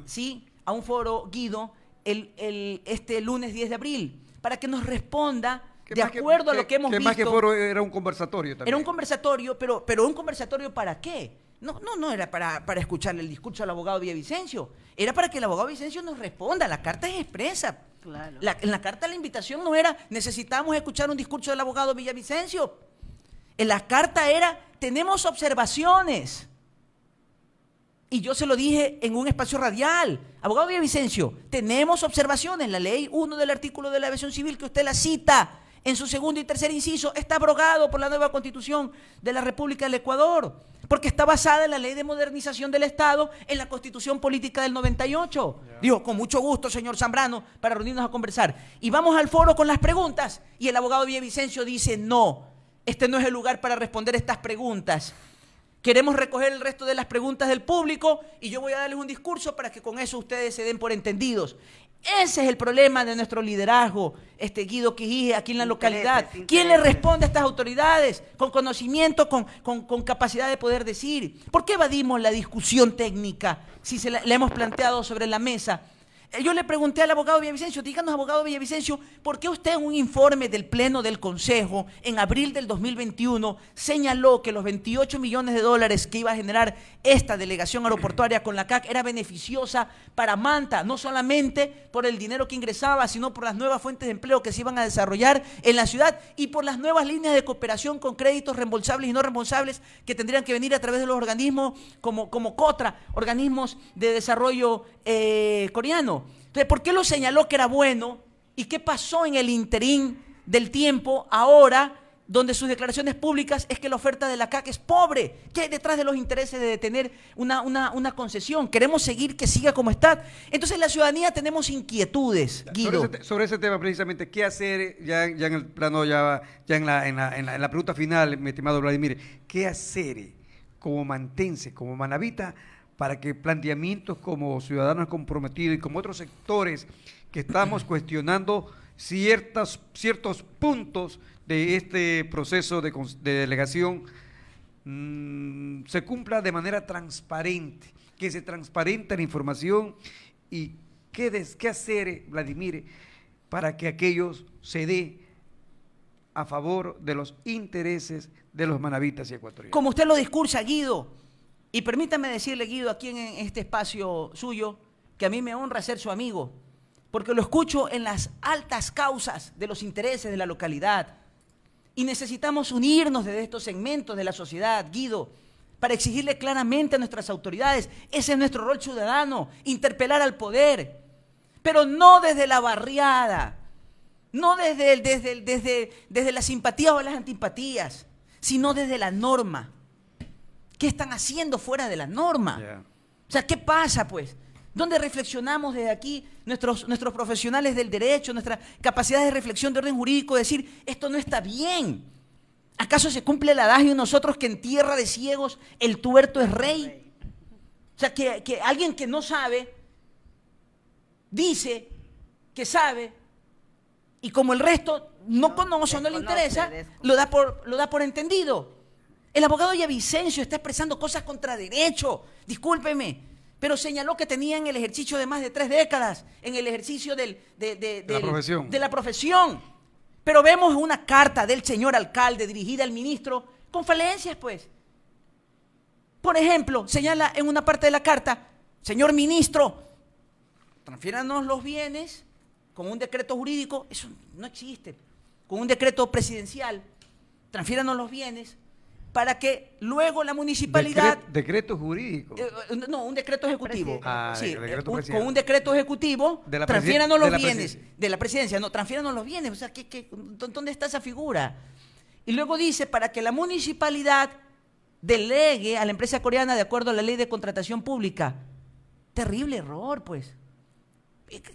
[SPEAKER 2] ¿sí? A un foro, Guido, este lunes 10 de abril, para que nos responda de acuerdo a lo que hemos visto.
[SPEAKER 1] Más que foro, era un conversatorio también.
[SPEAKER 2] Era un conversatorio, pero ¿un conversatorio para qué? No era para escucharle el discurso al abogado Villavicencio. Era para que el abogado Villavicencio nos responda. La carta es expresa.
[SPEAKER 3] Claro.
[SPEAKER 2] En la carta la invitación no era necesitamos escuchar un discurso del abogado Villavicencio. En la carta era tenemos observaciones. Y yo se lo dije en un espacio radial. Abogado Villavicencio, tenemos observaciones. La ley 1 del artículo de la aviación civil que usted la cita en su segundo y tercer inciso está abrogado por la nueva Constitución de la República del Ecuador, porque está basada en la Ley de Modernización del Estado, en la Constitución Política del 98. Digo, con mucho gusto, señor Zambrano, para reunirnos a conversar. Y vamos al foro con las preguntas. Y el abogado Villavicencio dice, no, este no es el lugar para responder estas preguntas. Queremos recoger el resto de las preguntas del público y yo voy a darles un discurso para que con eso ustedes se den por entendidos. Ese es el problema de nuestro liderazgo, Guido Quijije, aquí en la localidad. ¿Quién le responde a estas autoridades? Con conocimiento, con capacidad de poder decir. ¿Por qué evadimos la discusión técnica si la hemos planteado sobre la mesa? Yo le pregunté al abogado Villavicencio, díganos, abogado Villavicencio, ¿por qué usted en un informe del Pleno del Consejo en abril del 2021 señaló que los 28 millones de dólares que iba a generar esta delegación aeroportuaria con la CAC era beneficiosa para Manta, no solamente por el dinero que ingresaba, sino por las nuevas fuentes de empleo que se iban a desarrollar en la ciudad y por las nuevas líneas de cooperación con créditos reembolsables y no reembolsables que tendrían que venir a través de los organismos como COTRA, organismos de desarrollo coreano? Entonces, ¿por qué lo señaló que era bueno? ¿Y qué pasó en el interín del tiempo ahora, donde sus declaraciones públicas es que la oferta de la CAC es pobre? ¿Qué hay detrás de los intereses de detener una concesión? Queremos seguir que siga como está. Entonces, la ciudadanía tenemos inquietudes, Guido.
[SPEAKER 1] Sobre ese tema, precisamente, ¿qué hacer ya en el plano, ya en la pregunta final, mi estimado Vladimir? ¿Qué hacer como mantense, como manabita, para que planteamientos como Ciudadanos Comprometidos y como otros sectores que estamos cuestionando ciertos puntos de este proceso de delegación se cumpla de manera transparente, que se transparente la información y qué hacer, Vladimir, para que aquellos se dé a favor de los intereses de los manabitas y ecuatorianos?
[SPEAKER 2] Como usted lo discursa, Guido. Y permítame decirle, Guido, aquí en este espacio suyo, que a mí me honra ser su amigo, porque lo escucho en las altas causas de los intereses de la localidad. Y necesitamos unirnos desde estos segmentos de la sociedad, Guido, para exigirle claramente a nuestras autoridades. Ese es nuestro rol ciudadano, interpelar al poder, pero no desde la barriada, no desde las simpatías o las antipatías, sino desde la norma. ¿Qué están haciendo fuera de la norma?
[SPEAKER 1] Yeah.
[SPEAKER 2] O sea, ¿qué pasa, pues? ¿Dónde reflexionamos desde aquí nuestros profesionales del derecho, nuestra capacidad de reflexión de orden jurídico, de decir, esto no está bien? ¿Acaso se cumple el adagio nosotros que en tierra de ciegos el tuerto es rey? O sea, que alguien que no sabe, dice que sabe, y como el resto no conoce o no le interesa, lo da por entendido. El abogado Villavicencio está expresando cosas contra derecho, discúlpeme, pero señaló que tenía en el ejercicio de más de 3 décadas, en el ejercicio de la profesión. Pero vemos una carta del señor alcalde dirigida al ministro con falencias, pues. Por ejemplo, señala en una parte de la carta, señor ministro, transfiéranos los bienes con un decreto jurídico, eso no existe, con un decreto presidencial, transfiéranos los bienes para que luego la municipalidad...
[SPEAKER 1] Decreto jurídico.
[SPEAKER 2] No, un decreto ejecutivo. Sí, con un decreto ejecutivo, transfiéranos los bienes de la presidencia. No, transfiéranos los bienes. O sea, ¿dónde está esa figura? Y luego dice, para que la municipalidad delegue a la empresa coreana de acuerdo a la ley de contratación pública. Terrible error, pues.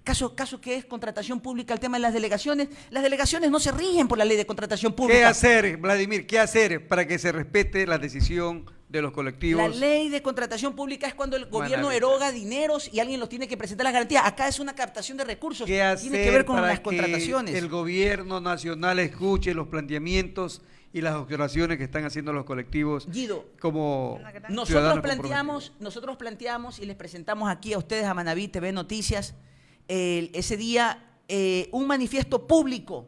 [SPEAKER 2] Caso que es contratación pública, el tema de las delegaciones no se rigen por la ley de contratación pública.
[SPEAKER 1] ¿Qué hacer, Vladimir? ¿Qué hacer para que se respete la decisión de los colectivos?
[SPEAKER 2] La ley de contratación pública es cuando el gobierno eroga dineros y alguien los tiene que presentar las garantías. Acá es una captación de recursos.
[SPEAKER 1] ¿Qué hacer
[SPEAKER 2] tiene que ver con
[SPEAKER 1] para
[SPEAKER 2] las contrataciones?
[SPEAKER 1] Que el gobierno nacional escuche los planteamientos y las observaciones que están haciendo los colectivos?
[SPEAKER 2] Guido,
[SPEAKER 1] como
[SPEAKER 2] nosotros planteamos y les presentamos aquí a ustedes, a Manaví TV Noticias, ese día un manifiesto público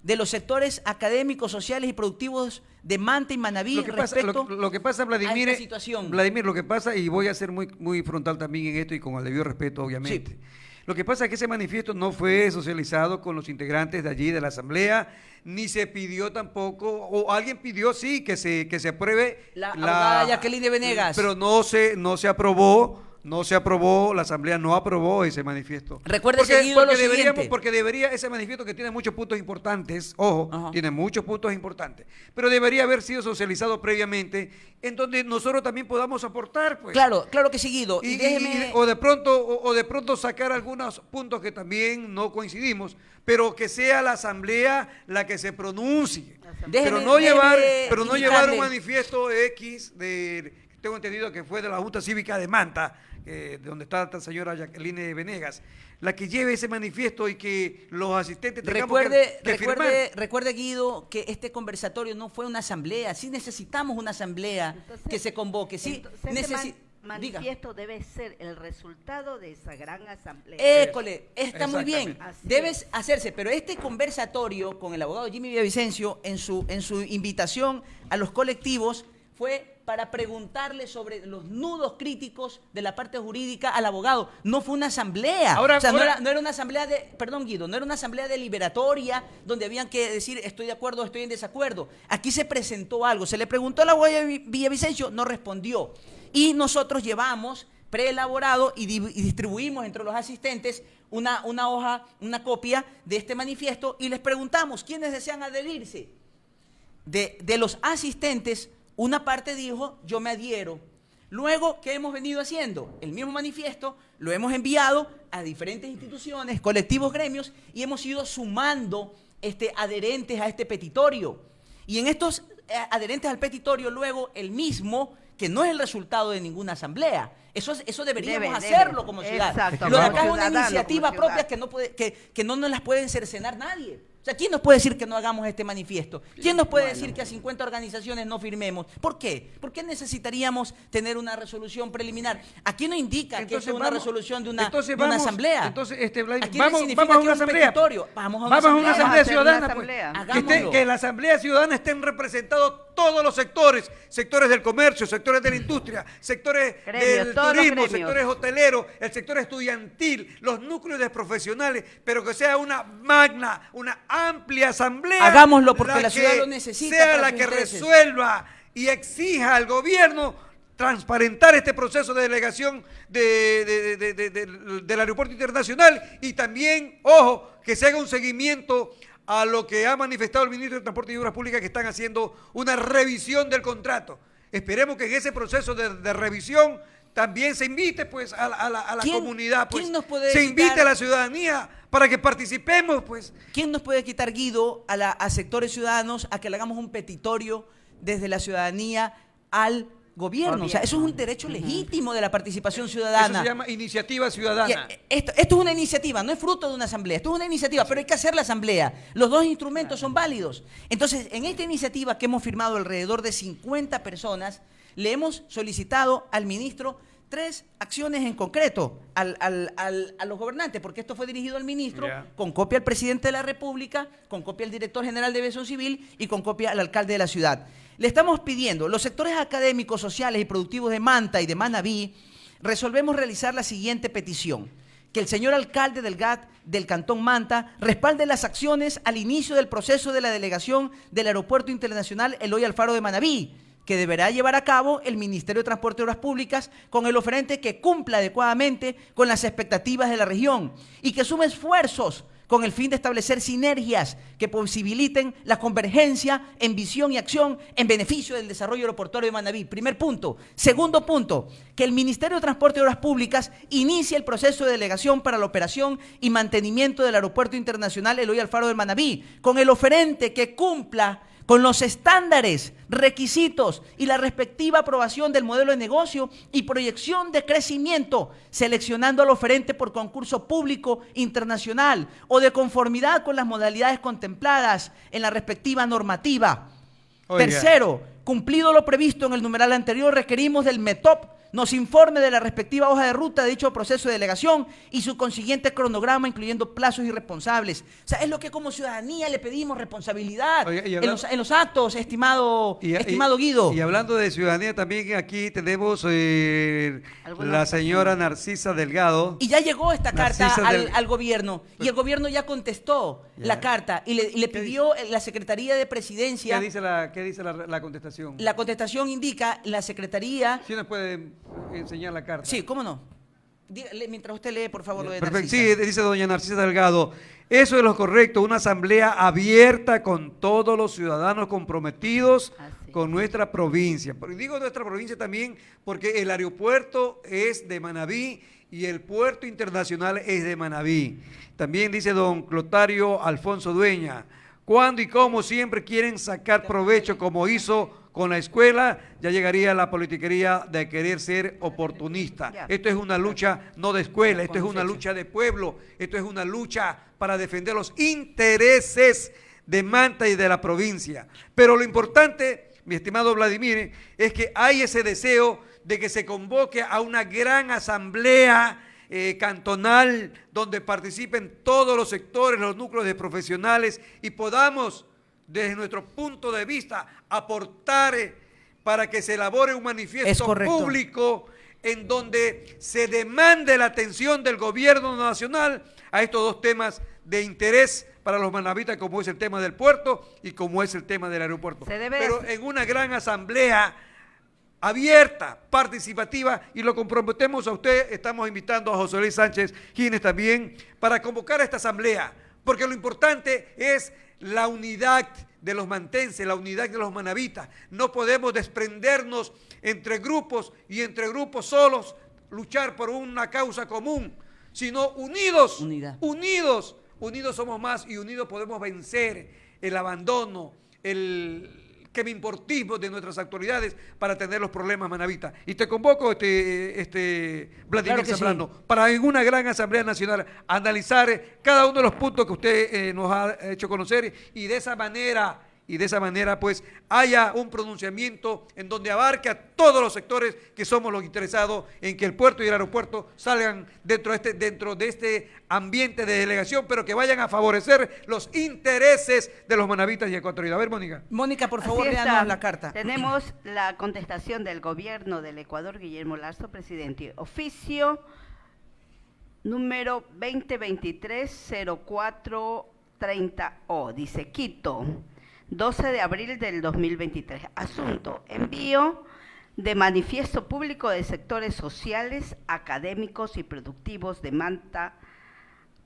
[SPEAKER 2] de los sectores académicos, sociales y productivos de Manta y Manaví respecto
[SPEAKER 1] lo que pasa, Vladimir,
[SPEAKER 2] a esta situación.
[SPEAKER 1] Vladimir, lo que pasa, y voy a ser muy frontal también en esto y con el debido respeto, obviamente. Sí. Lo que pasa es que ese manifiesto no fue socializado con los integrantes de allí de la asamblea, ni se pidió tampoco, o alguien pidió, sí, que se apruebe
[SPEAKER 2] la abogada Jacqueline de Venegas.
[SPEAKER 1] Pero no se aprobó. No se aprobó, la asamblea no aprobó ese manifiesto.
[SPEAKER 2] Recuerde seguido lo siguiente.
[SPEAKER 1] Porque debería, ese manifiesto que tiene muchos puntos importantes, ojo, tiene muchos puntos importantes, pero debería haber sido socializado previamente, en donde nosotros también podamos aportar, pues.
[SPEAKER 2] Claro que seguido. Y déjeme...
[SPEAKER 1] o de pronto sacar algunos puntos que también no coincidimos, pero que sea la asamblea la que se pronuncie. Pero no llevar un manifiesto X tengo entendido que fue de la Junta Cívica de Manta, donde está esta señora Jacqueline Venegas, la que lleve ese manifiesto y que los asistentes tengamos que firmar.
[SPEAKER 2] Recuerde, Guido, que este conversatorio no fue una asamblea. Sí necesitamos una asamblea que se convoque. Sí,
[SPEAKER 3] manifiesto debe ser el resultado de esa gran asamblea.
[SPEAKER 2] École, está muy bien. Debe hacerse, pero este conversatorio con el abogado Jimmy Villavicencio en su invitación a los colectivos fue para preguntarle sobre los nudos críticos de la parte jurídica al abogado. No fue una asamblea. No era una asamblea Guido, no era una asamblea deliberatoria donde habían que decir estoy de acuerdo o estoy en desacuerdo. Aquí se presentó algo, se le preguntó al abogado Villavicencio, no respondió. Y nosotros llevamos preelaborado y distribuimos entre los asistentes una hoja, una copia de este manifiesto y les preguntamos quiénes desean adherirse. De los asistentes, una parte dijo, yo me adhiero. Luego, ¿qué hemos venido haciendo? El mismo manifiesto lo hemos enviado a diferentes instituciones, colectivos, gremios, y hemos ido sumando adherentes a este petitorio. Y en estos adherentes al petitorio, luego el mismo, que no es el resultado de ninguna asamblea. Eso deberíamos hacerlo como ciudad.
[SPEAKER 3] Exacto.
[SPEAKER 2] Lo de acá es una iniciativa propia que no nos las puede cercenar nadie. O sea, ¿quién nos puede decir que no hagamos este manifiesto? ¿Quién nos puede decir que a 50 organizaciones no firmemos? ¿Por qué? ¿Por qué necesitaríamos tener una resolución preliminar? Aquí no indica que es una resolución de una asamblea.
[SPEAKER 1] Entonces,
[SPEAKER 2] Aquí
[SPEAKER 1] vamos a una asamblea. Vamos a una asamblea ciudadana. Que en la asamblea ciudadana estén representados todos los sectores del comercio, sectores de la industria, sectores del turismo, sectores hoteleros, el sector estudiantil, los núcleos de profesionales, pero que sea una amplia asamblea.
[SPEAKER 2] Hagámoslo porque la ciudad lo necesita.
[SPEAKER 1] Sea la que resuelva y exija al gobierno transparentar este proceso de delegación del aeropuerto internacional y también, ojo, que se haga un seguimiento a lo que ha manifestado el ministro de Transporte y Obras Públicas, que están haciendo una revisión del contrato. Esperemos que en ese proceso de revisión también se invite pues a la comunidad, pues, se invite a la ciudadanía para que participemos, pues.
[SPEAKER 2] ¿Quién nos puede quitar, Guido, a sectores ciudadanos a que le hagamos un petitorio desde la ciudadanía al gobierno? O sea, eso es un derecho legítimo de la participación ciudadana.
[SPEAKER 1] Eso se llama iniciativa ciudadana.
[SPEAKER 2] Esto es una iniciativa, no es fruto de una asamblea, esto es una iniciativa, pero hay que hacer la asamblea. Los dos instrumentos son válidos. Entonces, en esta iniciativa que hemos firmado alrededor de 50 personas, le hemos solicitado al ministro 3 acciones en concreto a los gobernantes, porque esto fue dirigido al ministro, con copia al presidente de la República, con copia al director general de Aviación Civil y con copia al alcalde de la ciudad. Le estamos pidiendo, los sectores académicos, sociales y productivos de Manta y de Manabí, resolvemos realizar la siguiente petición: que el señor alcalde del GAT del Cantón Manta respalde las acciones al inicio del proceso de la delegación del Aeropuerto Internacional Eloy Alfaro de Manabí, que deberá llevar a cabo el Ministerio de Transporte y Obras Públicas con el oferente que cumpla adecuadamente con las expectativas de la región y que sume esfuerzos con el fin de establecer sinergias que posibiliten la convergencia en visión y acción en beneficio del desarrollo aeroportuario de Manabí. Primer punto. Segundo punto, que el Ministerio de Transporte y Obras Públicas inicie el proceso de delegación para la operación y mantenimiento del Aeropuerto Internacional Eloy Alfaro de Manabí, con el oferente que cumpla con los estándares, requisitos y la respectiva aprobación del modelo de negocio y proyección de crecimiento, seleccionando al oferente por concurso público internacional o de conformidad con las modalidades contempladas en la respectiva normativa. Oiga. Tercero, cumplido lo previsto en el numeral anterior, requerimos del METOP nos informe de la respectiva hoja de ruta de dicho proceso de delegación y su consiguiente cronograma, incluyendo plazos y responsables. O sea, es lo que como ciudadanía le pedimos, responsabilidad. Oiga, en los actos, estimado Guido.
[SPEAKER 1] Y hablando de ciudadanía, también aquí tenemos la señora Narcisa Delgado.
[SPEAKER 2] Y ya llegó esta carta al gobierno, y el gobierno ya contestó la carta y le pidió la Secretaría de Presidencia.
[SPEAKER 1] ¿Qué dice la contestación?
[SPEAKER 2] La contestación indica la Secretaría...
[SPEAKER 1] ¿Sí nos puede enseñar la carta?
[SPEAKER 2] Sí, ¿cómo no? Mientras usted lee, por favor, lo de
[SPEAKER 1] Perfecto.
[SPEAKER 2] Narcisa.
[SPEAKER 1] Sí, dice doña Narcisa Delgado. Eso es lo correcto, una asamblea abierta con todos los ciudadanos comprometidos con nuestra provincia. Pero digo nuestra provincia también porque el aeropuerto es de Manabí y el puerto internacional es de Manabí. También dice don Clotario Alfonso Dueña, ¿cuándo y cómo siempre quieren sacar provecho como hizo con la escuela? Ya llegaría la politiquería de querer ser oportunista. Esto es una lucha no de escuela, esto es una lucha de pueblo, esto es una lucha para defender los intereses de Manta y de la provincia. Pero lo importante, mi estimado Vladimir, es que hay ese deseo de que se convoque a una gran asamblea cantonal donde participen todos los sectores, los núcleos de profesionales y podamos, desde nuestro punto de vista, aportar para que se elabore un manifiesto público en donde se demande la atención del gobierno nacional a estos dos temas de interés para los manabitas, como es el tema del puerto y como es el tema del aeropuerto. Pero en una gran asamblea abierta, participativa, y lo comprometemos a usted. Estamos invitando a José Luis Sánchez Gines también para convocar a esta asamblea, porque lo importante es la unidad de los mantenses, la unidad de los manabitas. No podemos desprendernos entre grupos y entre grupos solos, luchar por una causa común, sino unidos, unidos somos más y unidos podemos vencer el abandono, el quemimportismo de nuestras autoridades para atender los problemas manabitas. Y te convoco, Vladimir Zambrano, para en una gran asamblea nacional analizar cada uno de los puntos que usted nos ha hecho conocer y de esa manera pues haya un pronunciamiento en donde abarque a todos los sectores que somos los interesados en que el puerto y el aeropuerto salgan dentro de este ambiente de delegación, pero que vayan a favorecer los intereses de los manabitas y ecuatorianos. A ver, Mónica.
[SPEAKER 2] Mónica, por favor, léanos la carta.
[SPEAKER 3] Tenemos la contestación del gobierno del Ecuador, Guillermo Lasso, presidente. Oficio número 2023-0430O, dice Quito, 12 de abril del 2023. Asunto: envío de manifiesto público de sectores sociales, académicos y productivos de Manta,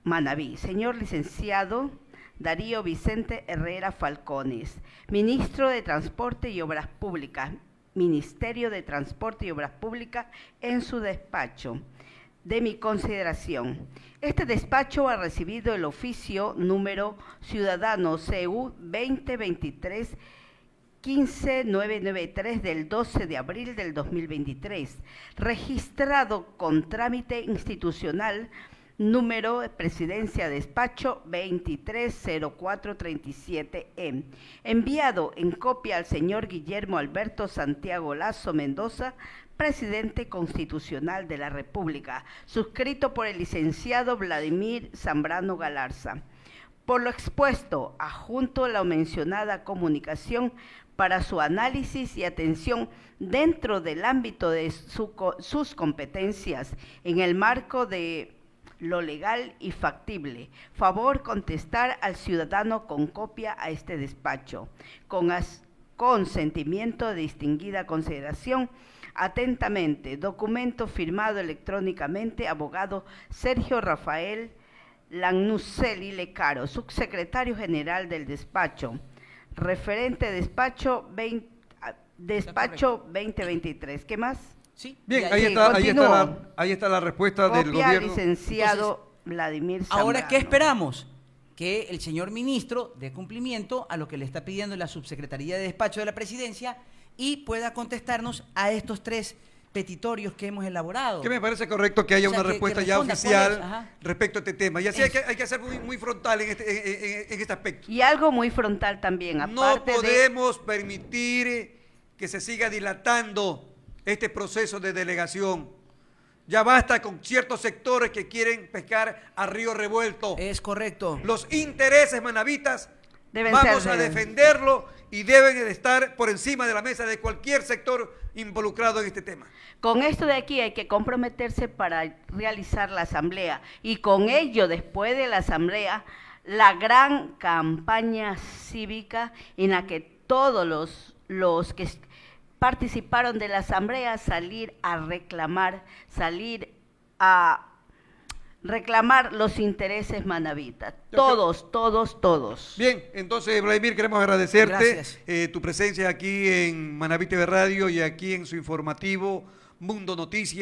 [SPEAKER 3] Manabí. Señor licenciado Darío Vicente Herrera Falcones, Ministro de Transporte y Obras Públicas, Ministerio de Transporte y Obras Públicas, en su despacho. De mi consideración, este despacho ha recibido el oficio número Ciudadano CU 2023 15993 del 12 de abril del 2023, registrado con trámite institucional número Presidencia Despacho 230437E, enviado en copia al señor Guillermo Alberto Santiago Lazo Mendoza, Presidente Constitucional de la República, suscrito por el licenciado Vladimir Zambrano Galarza. Por lo expuesto, adjunto la mencionada comunicación para su análisis y atención dentro del ámbito de sus competencias en el marco de lo legal y factible. Favor contestar al ciudadano con copia a este despacho. Con sentimiento de distinguida consideración, atentamente, documento firmado electrónicamente, abogado Sergio Rafael Lannucelli Lecaro, subsecretario general del despacho, referente despacho 2023. ¿Qué más?
[SPEAKER 2] Sí.
[SPEAKER 1] Bien,
[SPEAKER 2] Y
[SPEAKER 1] ahí está la respuesta del
[SPEAKER 3] Copia,
[SPEAKER 1] gobierno.
[SPEAKER 3] licenciado Vladimir Zambrano.
[SPEAKER 2] Ahora, ¿qué esperamos? Que el señor ministro dé cumplimiento a lo que le está pidiendo la Subsecretaría de Despacho de la Presidencia y pueda contestarnos a estos 3 petitorios que hemos elaborado.
[SPEAKER 1] Que me parece correcto que haya
[SPEAKER 2] O sea,
[SPEAKER 1] una
[SPEAKER 2] que
[SPEAKER 1] respuesta ya
[SPEAKER 2] responda,
[SPEAKER 1] oficial
[SPEAKER 2] ajá.
[SPEAKER 1] respecto a este tema. Y así hay que ser muy frontal en este aspecto.
[SPEAKER 3] Y algo muy frontal también,
[SPEAKER 1] No
[SPEAKER 3] aparte
[SPEAKER 1] podemos permitir que se siga dilatando este proceso de delegación. Ya basta con ciertos sectores que quieren pescar a río revuelto.
[SPEAKER 2] Es correcto.
[SPEAKER 1] Los intereses manabitas
[SPEAKER 3] Deben
[SPEAKER 1] vamos
[SPEAKER 3] ser
[SPEAKER 1] a
[SPEAKER 3] de-
[SPEAKER 1] defenderlo y deben de estar por encima de la mesa de cualquier sector involucrado en este tema.
[SPEAKER 3] Con esto de aquí hay que comprometerse para realizar la asamblea y con ello, después de la asamblea, la gran campaña cívica en la que todos los que participaron de la asamblea salir a reclamar los intereses manabitas. Todos.
[SPEAKER 1] Bien, entonces Vladimir, queremos agradecerte
[SPEAKER 2] Gracias.
[SPEAKER 1] tu presencia aquí en Manabí TV Radio y aquí en su informativo Mundo Noticias.